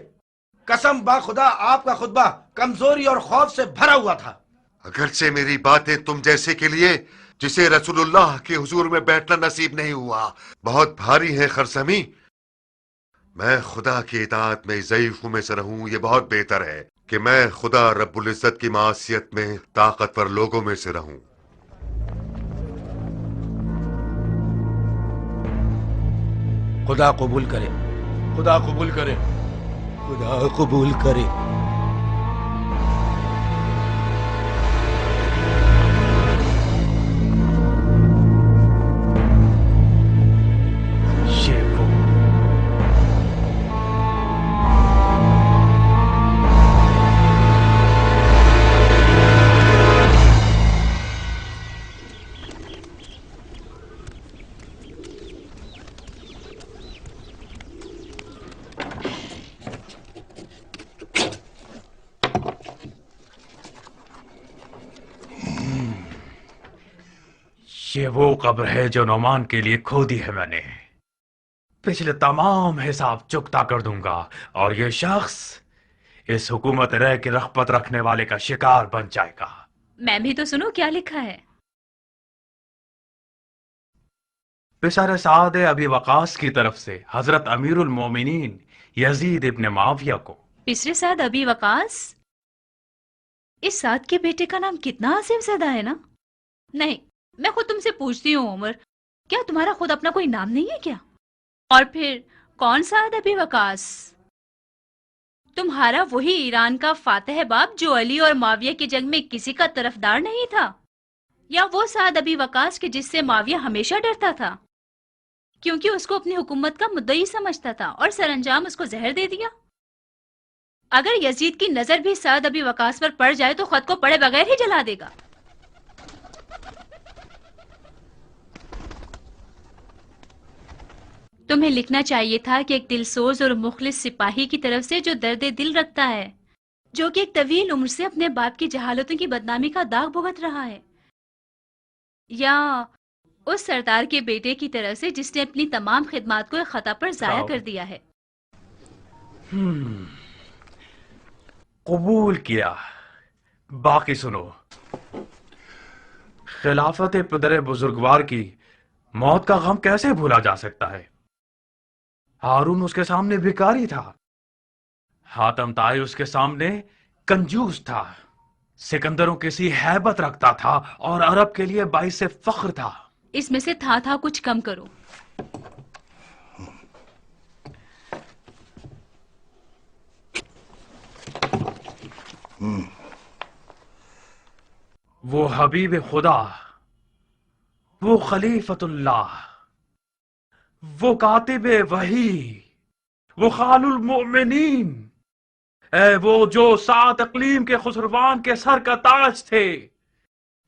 Speaker 11: कसम बा खुदा आपका खुतबा कमजोरी और खौफ से भरा हुआ था।
Speaker 1: अगरचे मेरी बातें तुम जैसे के लिए जिसे रसूलुल्लाह के हुजूर में बैठना नसीब नहीं हुआ बहुत भारी है खरसमी। मैं खुदा की इताअत में ज़ईफ़ों में से रहूं, ये बहुत बेहतर है कि मैं खुदा रब्बुल इज़्ज़त की मासियत में ताकतवर लोगों में से रहूं।
Speaker 11: खुदा कबूल करे, खुदा कबूल करे, खुदा कबूल करे।
Speaker 12: ये वो कब्र है जो नौमान के लिए खोदी है मैंने। पिछले तमाम हिसाब चुकता कर दूंगा और ये शख्स इस हुकूमत रह की रग़बत रखने वाले का शिकार बन जाएगा।
Speaker 13: मैं भी तो सुनो क्या लिखा है।
Speaker 12: बिशारे सादे अबी वकास की तरफ से हजरत अमीरुल मोमिनीन यजीद इब्न माविया को।
Speaker 13: पिछले साद अबी वकास? इस साद के बेटे का नाम कितना अजीम ज़दा है ना। नहीं, मैं खुद तुमसे पूछती हूँ उमर, क्या तुम्हारा खुद अपना कोई नाम नहीं है क्या? और फिर कौन सा अबी वकास? तुम्हारा वही ईरान का फातेह बाप जो अली और माविया की जंग में किसी का तरफदार नहीं था। یا وہ سعد ابی وقاص کے جس سے معاویہ ہمیشہ ڈرتا تھا کیونکہ اس کو اپنی حکومت کا مدعی سمجھتا تھا اور سر انجام اس کو زہر دے دیا؟ اگر یزید کی نظر بھی سعد ابی وقاص پر پڑ جائے تو خود کو پڑے بغیر ہی جلا دے گا۔ تمہیں لکھنا چاہیے تھا کہ ایک دلسوز اور مخلص سپاہی کی طرف سے جو درد دل رکھتا ہے، جو کہ ایک طویل عمر سے اپنے باپ کی جہالتوں کی بدنامی کا داغ بھگت رہا ہے، یا اس سردار کے بیٹے کی طرف سے جس نے اپنی تمام خدمات کو ایک خطا پر ضائع کر دیا ہے۔
Speaker 12: قبول کیا۔ باقی سنو۔ خلافت پدر بزرگوار کی موت کا غم کیسے بھولا جا سکتا ہے؟ ہارون اس کے سامنے بھکاری تھا، حاتم طائی اس کے سامنے کنجوس تھا، سکندروں کسی ہیبت رکھتا تھا اور عرب کے لیے باعث فخر تھا۔
Speaker 13: اس میں سے تھا کچھ کم کرو۔
Speaker 12: وہ حبیب خدا، وہ خلیفت اللہ، وہ کاتب وحی، وہ خال المؤمنین، اے وہ جو 7 اقلیم کے خسروان کے سر کا تاج تھے،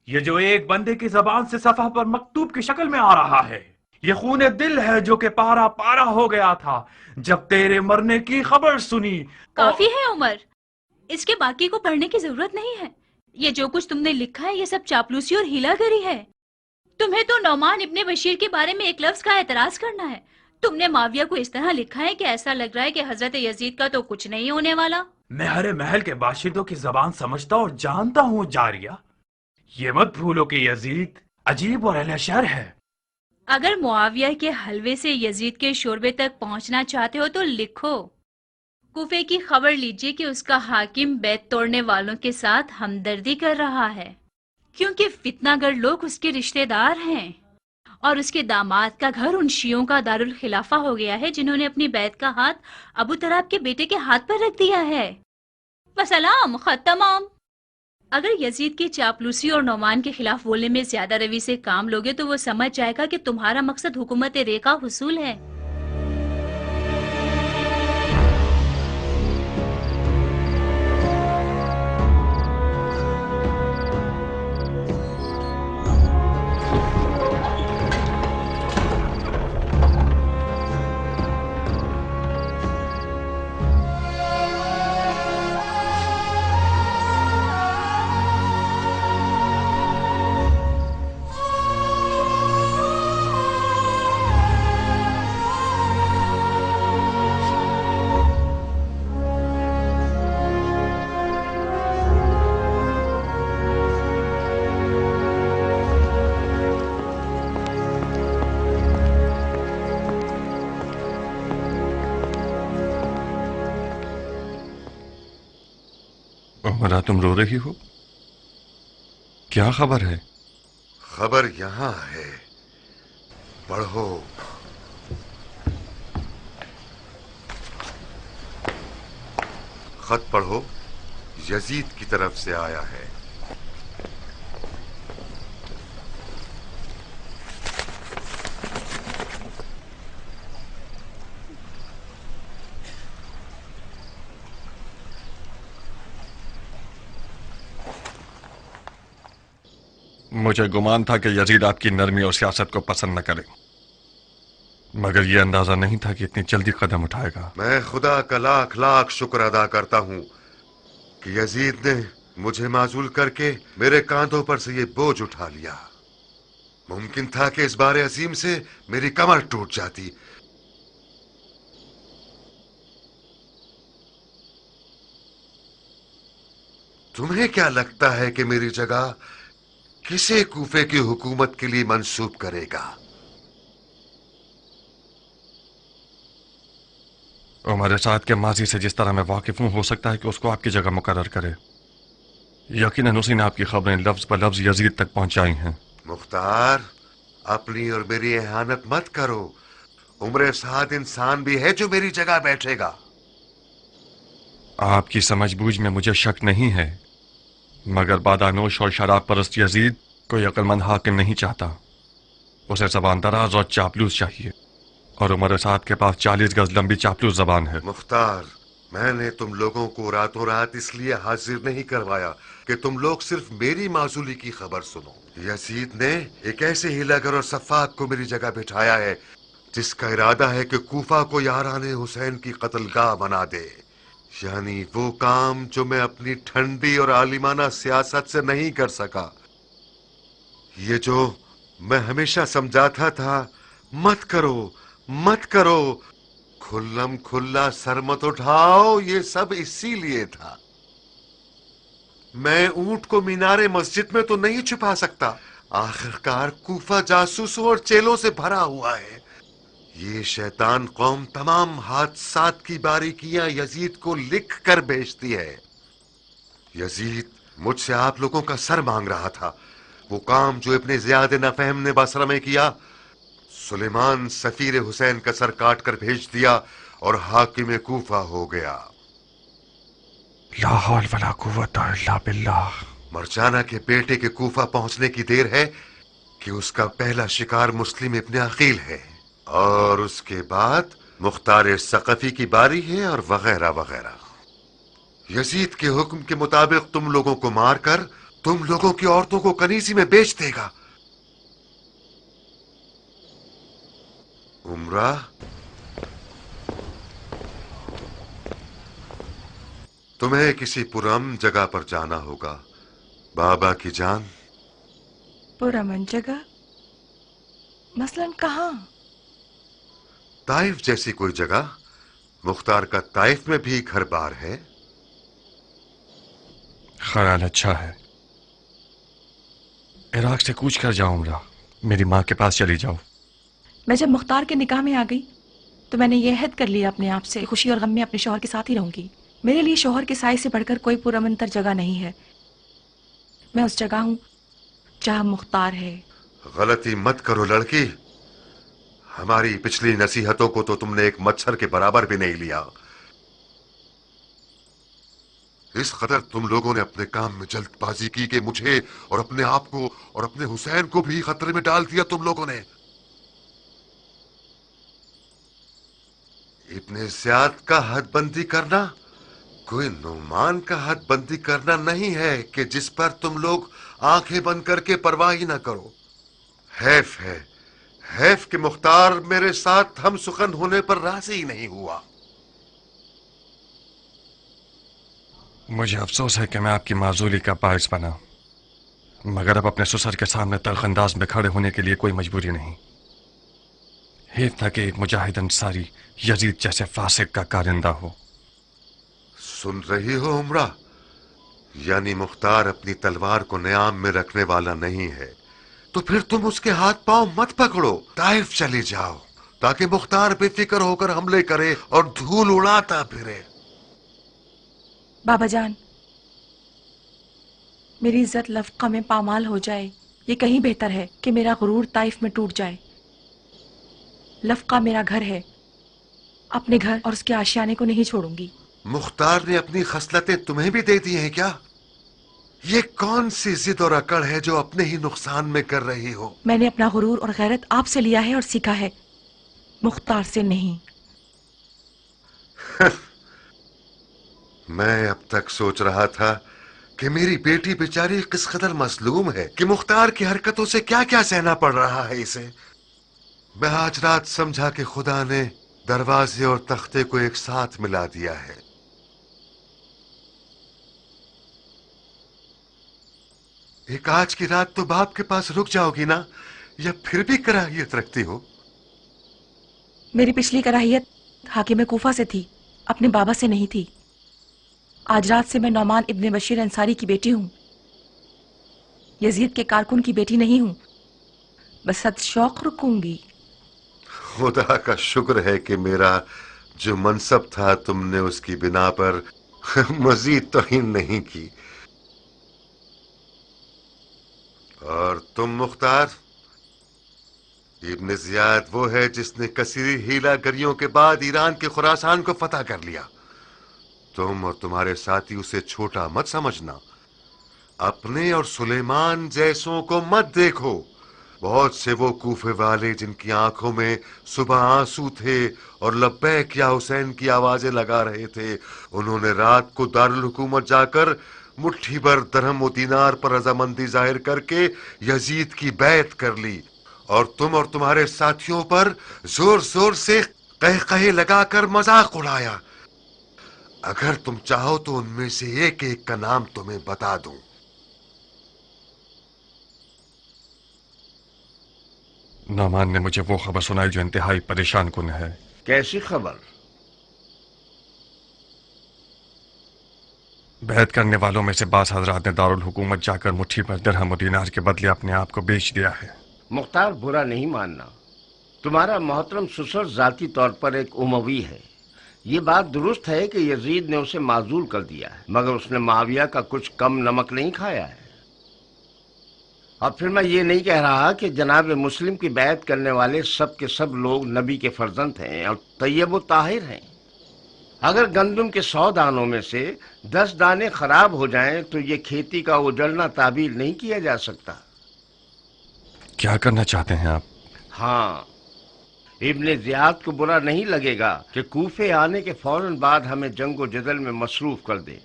Speaker 12: یہ جو ایک بندے کی زبان سے صفحہ پر مکتوب کی شکل میں آ رہا ہے، یہ خون دل ہے جو کہ پارا پارا ہو گیا تھا جب تیرے مرنے کی خبر سنی۔
Speaker 13: کافی ہے عمر، اس کے باقی کو پڑھنے کی ضرورت نہیں ہے۔ یہ جو کچھ تم نے لکھا ہے یہ سب چاپلوسی اور ہیلا گری ہے۔ تمہیں تو نعمان ابن بشیر کے بارے میں ایک لفظ کا اعتراض کرنا ہے۔ تم نے معاویہ کو اس طرح لکھا ہے کہ ایسا لگ رہا ہے کہ حضرت یزید کا تو کچھ نہیں ہونے والا۔
Speaker 12: میں ہر محل کے باشندوں کی زبان سمجھتا اور جانتا ہوں جاریہ، یہ مت بھولو کہ یزید عجیب اور اہل شر ہے۔
Speaker 13: اگر معاویہ کے حلوے سے یزید کے شوربے تک پہنچنا چاہتے ہو تو لکھو، کوفے کی خبر لیجئے کہ اس کا حاکم بیت توڑنے والوں کے ساتھ ہمدردی کر رہا ہے، کیونکہ فتنہ گر لوگ اس کے رشتہ دار ہیں، اور اس کے داماد کا گھر ان شیعوں کا دارالخلافہ ہو گیا ہے جنہوں نے اپنی بیعت کا ہاتھ ابو طراب کے بیٹے کے ہاتھ پر رکھ دیا ہے۔ وسلام، خط تمام۔ اگر یزید کی چاپلوسی اور نعمان کے خلاف بولنے میں زیادہ روی سے کام لوگے تو وہ سمجھ جائے گا کہ تمہارا مقصد حکومت رے کا حصول ہے۔
Speaker 4: عمرہ، تم رو رہی ہو؟ کیا خبر ہے؟
Speaker 1: خبر یہاں ہے، پڑھو۔ خط پڑھو، یزید کی طرف سے آیا ہے۔
Speaker 4: مجھے گمان تھا کہ یزید آپ کی نرمی اور سیاست کو پسند نہ کرے، مگر یہ اندازہ نہیں تھا کہ اتنی جلدی قدم اٹھائے گا۔
Speaker 1: میں خدا کا لاکھ لاکھ شکر ادا کرتا ہوں کہ یزید نے مجھے معزول کر کے میرے کاندھوں پر سے یہ بوجھ اٹھا لیا۔ ممکن تھا کہ اس بار عظیم سے میری کمر ٹوٹ جاتی۔ تمہیں کیا لگتا ہے کہ میری جگہ کسے کوفے کی حکومت کے لیے منسوب کرے گا؟
Speaker 4: عمر سعد کے ماضی سے جس طرح میں واقف ہوں، ہو سکتا ہے کہ اس کو آپ کی جگہ مقرر کرے۔ یقیناً اسی نے آپ کی خبریں لفظ پر لفظ یزید تک پہنچائی ہیں۔
Speaker 1: مختار، اپنی اور میری اہانت مت کرو۔ عمر سعد انسان بھی ہے جو میری جگہ بیٹھے گا۔
Speaker 4: آپ کی سمجھ بوجھ میں مجھے شک نہیں ہے، مگر بادانوش اور شراب پرست یزید कोई अक्लमंद हाकिम नहीं चाहता, उसे जबान दराज और चापलूस चाहिए, और उमर साद के पास 40 गज लंबी चापलूस जबान है।
Speaker 1: मुख्तार, मैंने तुम लोगों को रातों रात इसलिए हाजिर नहीं करवाया कि तुम लोग सिर्फ मेरी माजूली की खबर सुनो। यजीद ने एक ऐसे हीलागर और सफाक को मेरी जगह बिठाया है जिसका इरादा है कि कूफा को यारान हुसैन की कत्लगाह बना दे, यानी वो काम जो मैं अपनी ठंडी और आलिमाना सियासत से नहीं कर सका। ये जो मैं हमेशा समझाता था, मत करो मत करो, खुल्लम खुल्ला सर मत उठाओ, ये सब इसीलिए था। मैं ऊंट को मीनारे मस्जिद में तो नहीं छुपा सकता, आखिरकार कूफा जासूसों और चेलों से भरा हुआ है। ये शैतान कौम तमाम हादसात की बारीकियां यजीद को लिख कर भेजती है। यजीद मुझसे आप लोगों का सर मांग रहा था, वो काम जो इब्ने ज़ियाद नफ़हम ने बसरा में किया। सुलेमान सफीर हुसैन का सर काट कर भेज दिया और हाकिम कूफा हो गया।
Speaker 4: ला हौल वला कुव्वता इल्ला बिल्लाह।
Speaker 1: मरजाना के बेटे के कूफा पहुंचने की देर है कि उसका पहला शिकार मुस्लिम इब्ने अकील है, और उसके बाद मुख्तार सकफी की बारी है, और वगैरह वगैरह। यजीद के हुक्म के मुताबिक तुम लोगों को मारकर तुम लोगों की औरतों को कनीसी में बेच देगा। उमरा, तुम्हें किसी पुरअमन जगह पर जाना होगा बाबा की जान।
Speaker 5: पुरअमन जगह? मसलन कहाँ?
Speaker 1: ताइफ जैसी कोई जगह। मुख्तार का ताइफ में भी घर बार है।
Speaker 4: ख्याल अच्छा है। इराक से कूच कर जाओ उमरा, मेरी माँ के पास चली जाओ।
Speaker 5: मैं जब मुख्तार के निकाह में आ गई तो मैंने ये अहद कर लिया अपने आप से, खुशी और गम में अपने शौहर के साथ ही रहूंगी। मेरे लिए शौहर के साए से बढ़कर कोई पुरअमनतर जगह नहीं है। मैं उस जगह हूँ जहाँ मुख्तार है।
Speaker 1: गलती मत करो लड़की, हमारी पिछली नसीहतों को तो तुमने एक मच्छर के बराबर भी नहीं लिया। इस कदर तुम लोगों ने अपने काम में जल्दबाजी की कि मुझे और अपने आप को और अपने हुसैन को भी खतरे में डाल दिया तुम लोगों ने। इब्ने ज़ियाद का हदबंदी करना कोई नुमान का हदबंदी करना नहीं है कि जिस पर तुम लोग आंखें बंद करके परवाह ही ना करो। हैफ है, हैफ कि मुख्तार मेरे साथ हम सुखन होने पर राजी ही नहीं हुआ।
Speaker 4: मुझे अफसोस है कि मैं आपकी माजूली का बायस बना, मगर अब अपने ससुर के सामने तलखंदाज में खड़े होने के लिए कोई मजबूरी नहीं। हेफ था कि एक मुजाहिद अंसारी यजीद जैसे फासिक का कारिंदा हो।
Speaker 1: सुन रही हो उमरा, यानी मुख्तार अपनी तलवार को न्याम में रखने वाला नहीं है, तो फिर तुम उसके हाथ पांव मत पकड़ो, ताइफ चली जाओ ताकि मुख्तार बेफिक्र होकर हमले करे और धूल उड़ाता फिरे।
Speaker 5: बाबा जान, मेरी इज्जत लफका में पामाल हो जाए, ये कहीं बेहतर है कि मेरा गुरूर ताइफ में टूट जाए। लफका मेरा घर है, अपने घर और उसके आशियाने को नहीं छोड़ूंगी।
Speaker 1: मुख्तार ने अपनी खसलतें तुम्हें भी दे दी हैं क्या? ये कौन सी जिद और अकड़ है जो अपने ही नुकसान में कर रही हो?
Speaker 5: मैंने अपना गुरूर और गैरत आपसे लिया है और सीखा है, मुख्तार से नहीं।
Speaker 1: मैं अब तक सोच रहा था कि मेरी बेटी बेचारी किस कदर मजलूम है कि मुख्तार की हरकतों से क्या क्या सहना पड़ रहा है इसे। मैं आज रात समझा कि खुदा ने दरवाजे और तख्ते को एक साथ मिला दिया है। एक आज की रात तो बाप के पास रुक जाओगी ना, या फिर भी कराहियत रखती हो?
Speaker 5: मेरी पिछली कराहियत हाकिम कूफा से थी, अपने बाबा से नहीं थी। आज रात से मैं नौमान इब्ने बशीर अंसारी की बेटी हूँ, यजीद के कारकुन की बेटी नहीं हूँ। बस सदशौक रुकूंगी।
Speaker 1: खुदा का शुक्र है कि मेरा जो मनसब था तुमने उसकी बिना पर मजीद तौहीन नहीं की। और तुम मुख्तार, इब्ने ज़ियाद वो है जिसने कसीरी हीलागरियों के बाद ईरान के खुरासान को फतह कर लिया। तुम और तुम्हारे साथी उसे छोटा मत समझना। अपने और सुलेमान जैसों को मत देखो। बहुत से वो कूफे वाले जिनकी आंखों में सुबह आंसू थे और लब्बैक या हुसैन की आवाजें लगा रहे थे, उन्होंने रात को दारुल हुकूमत जाकर मुट्ठी भर दरहम और दीनार पर रजामंदी जाहिर करके यजीद की बैत कर ली, और तुम और तुम्हारे साथियों पर जोर जोर से कहकहे लगाकर मजाक उड़ाया। अगर तुम चाहो तो उनमें से एक एक का नाम तुम्हें बता दूं।
Speaker 4: नौमान ने मुझे वो खबर सुनाई जो इंतहाई परेशान कुन है।
Speaker 11: कैसी खबर?
Speaker 4: बैत करने वालों में से बास हजरात ने दारुल हुकूमत जाकर मुट्ठी भर दिरहम और दीनार के बदले अपने आप को बेच दिया है।
Speaker 11: मुख्तार, बुरा नहीं मानना, तुम्हारा मोहतरम ससुर जाती तौर पर एक उमवी है। ये बात दुरुस्त है कि यजीद ने उसे माजूल कर दिया है, मगर उसने माविया का कुछ कम नमक नहीं खाया है। अब फिर मैं ये नहीं कह रहा कि जनाब मुस्लिम की बैत करने वाले सब के सब लोग नबी के फर्जंद हैं और तैयब व ताहिर हैं। अगर गंदम के 100 दानों में से 10 दाने खराब हो जाएं तो ये खेती का उजड़ना ताबीर नहीं किया जा सकता।
Speaker 4: क्या करना चाहते हैं आप?
Speaker 11: हाँ, इब्ने ज़ियाद को बुरा नहीं लगेगा कि कूफे आने के फौरन बाद हमें जंगो जदल में मसरूफ कर दे,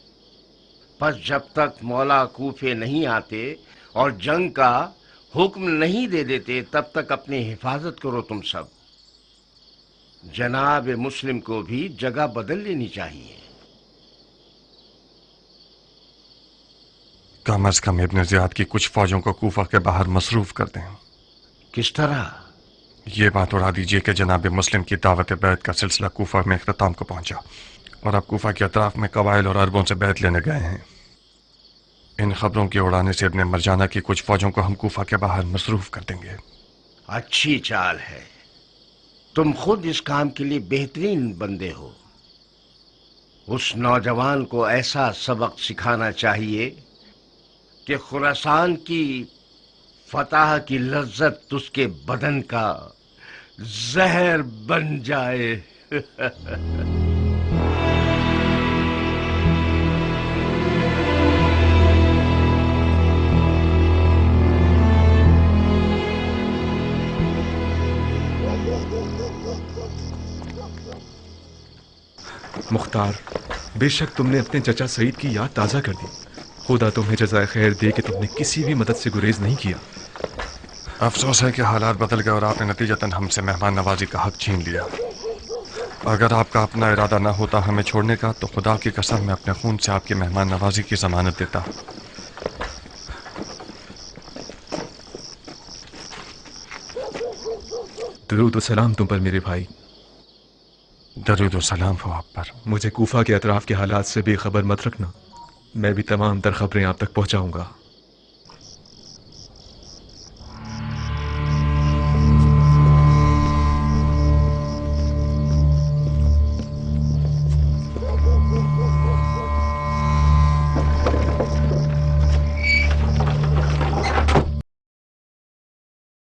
Speaker 11: पर जब तक मौला कूफे नहीं आते और जंग का हुक्म नहीं दे देते तब तक अपनी हिफाजत करो तुम सब। जनाब मुस्लिम को भी जगह बदल लेनी चाहिए।
Speaker 4: कम अज कम इब्ने ज़ियाद की कुछ फौजों को कूफा के बाहर मसरूफ कर दें।
Speaker 11: किस तरह?
Speaker 4: ये बात उड़ा दीजिए कि जनाब मुस्लिम की दावत बैत का सिलसिला कूफा में इख्तिताम को पहुंचा और अब कूफा के अतराफ में कबाइल और अरबों से बैत लेने गए हैं। इन खबरों के उड़ाने से इब्ने मरजाना की कुछ फौजों को हम कूफा के बाहर मसरूफ कर देंगे।
Speaker 11: अच्छी चाल है, तुम खुद इस काम के लिए बेहतरीन बंदे हो। उस नौजवान को ऐसा सबक सिखाना चाहिए कि खुरासान की फतह की लज्जत उसके बदन का जहर बन जाए।
Speaker 7: मुख्तार, बेशक तुमने अपने चचा सईद की याद ताज़ा कर दी। खुदा तुम्हें जज़ाए खैर दे कि तुमने किसी भी मदद से गुरेज नहीं किया।
Speaker 4: अफसोस है कि हालात बदल गए और आपने नतीजतन हमसे मेहमान नवाजी का हक छीन लिया। अगर आपका अपना इरादा न होता हमें छोड़ने का तो खुदा की कसम मैं अपने खून से आपकी मेहमान नवाजी की जमानत देता।
Speaker 7: दरूद व सलाम तुम पर मेरे भाई।
Speaker 4: दरूद व सलाम हो आप पर।
Speaker 7: मुझे कूफा के अतराफ के हालात से बेखबर मत रखना, मैं भी तमाम तर खबरें आप तक पहुंचाऊंगा।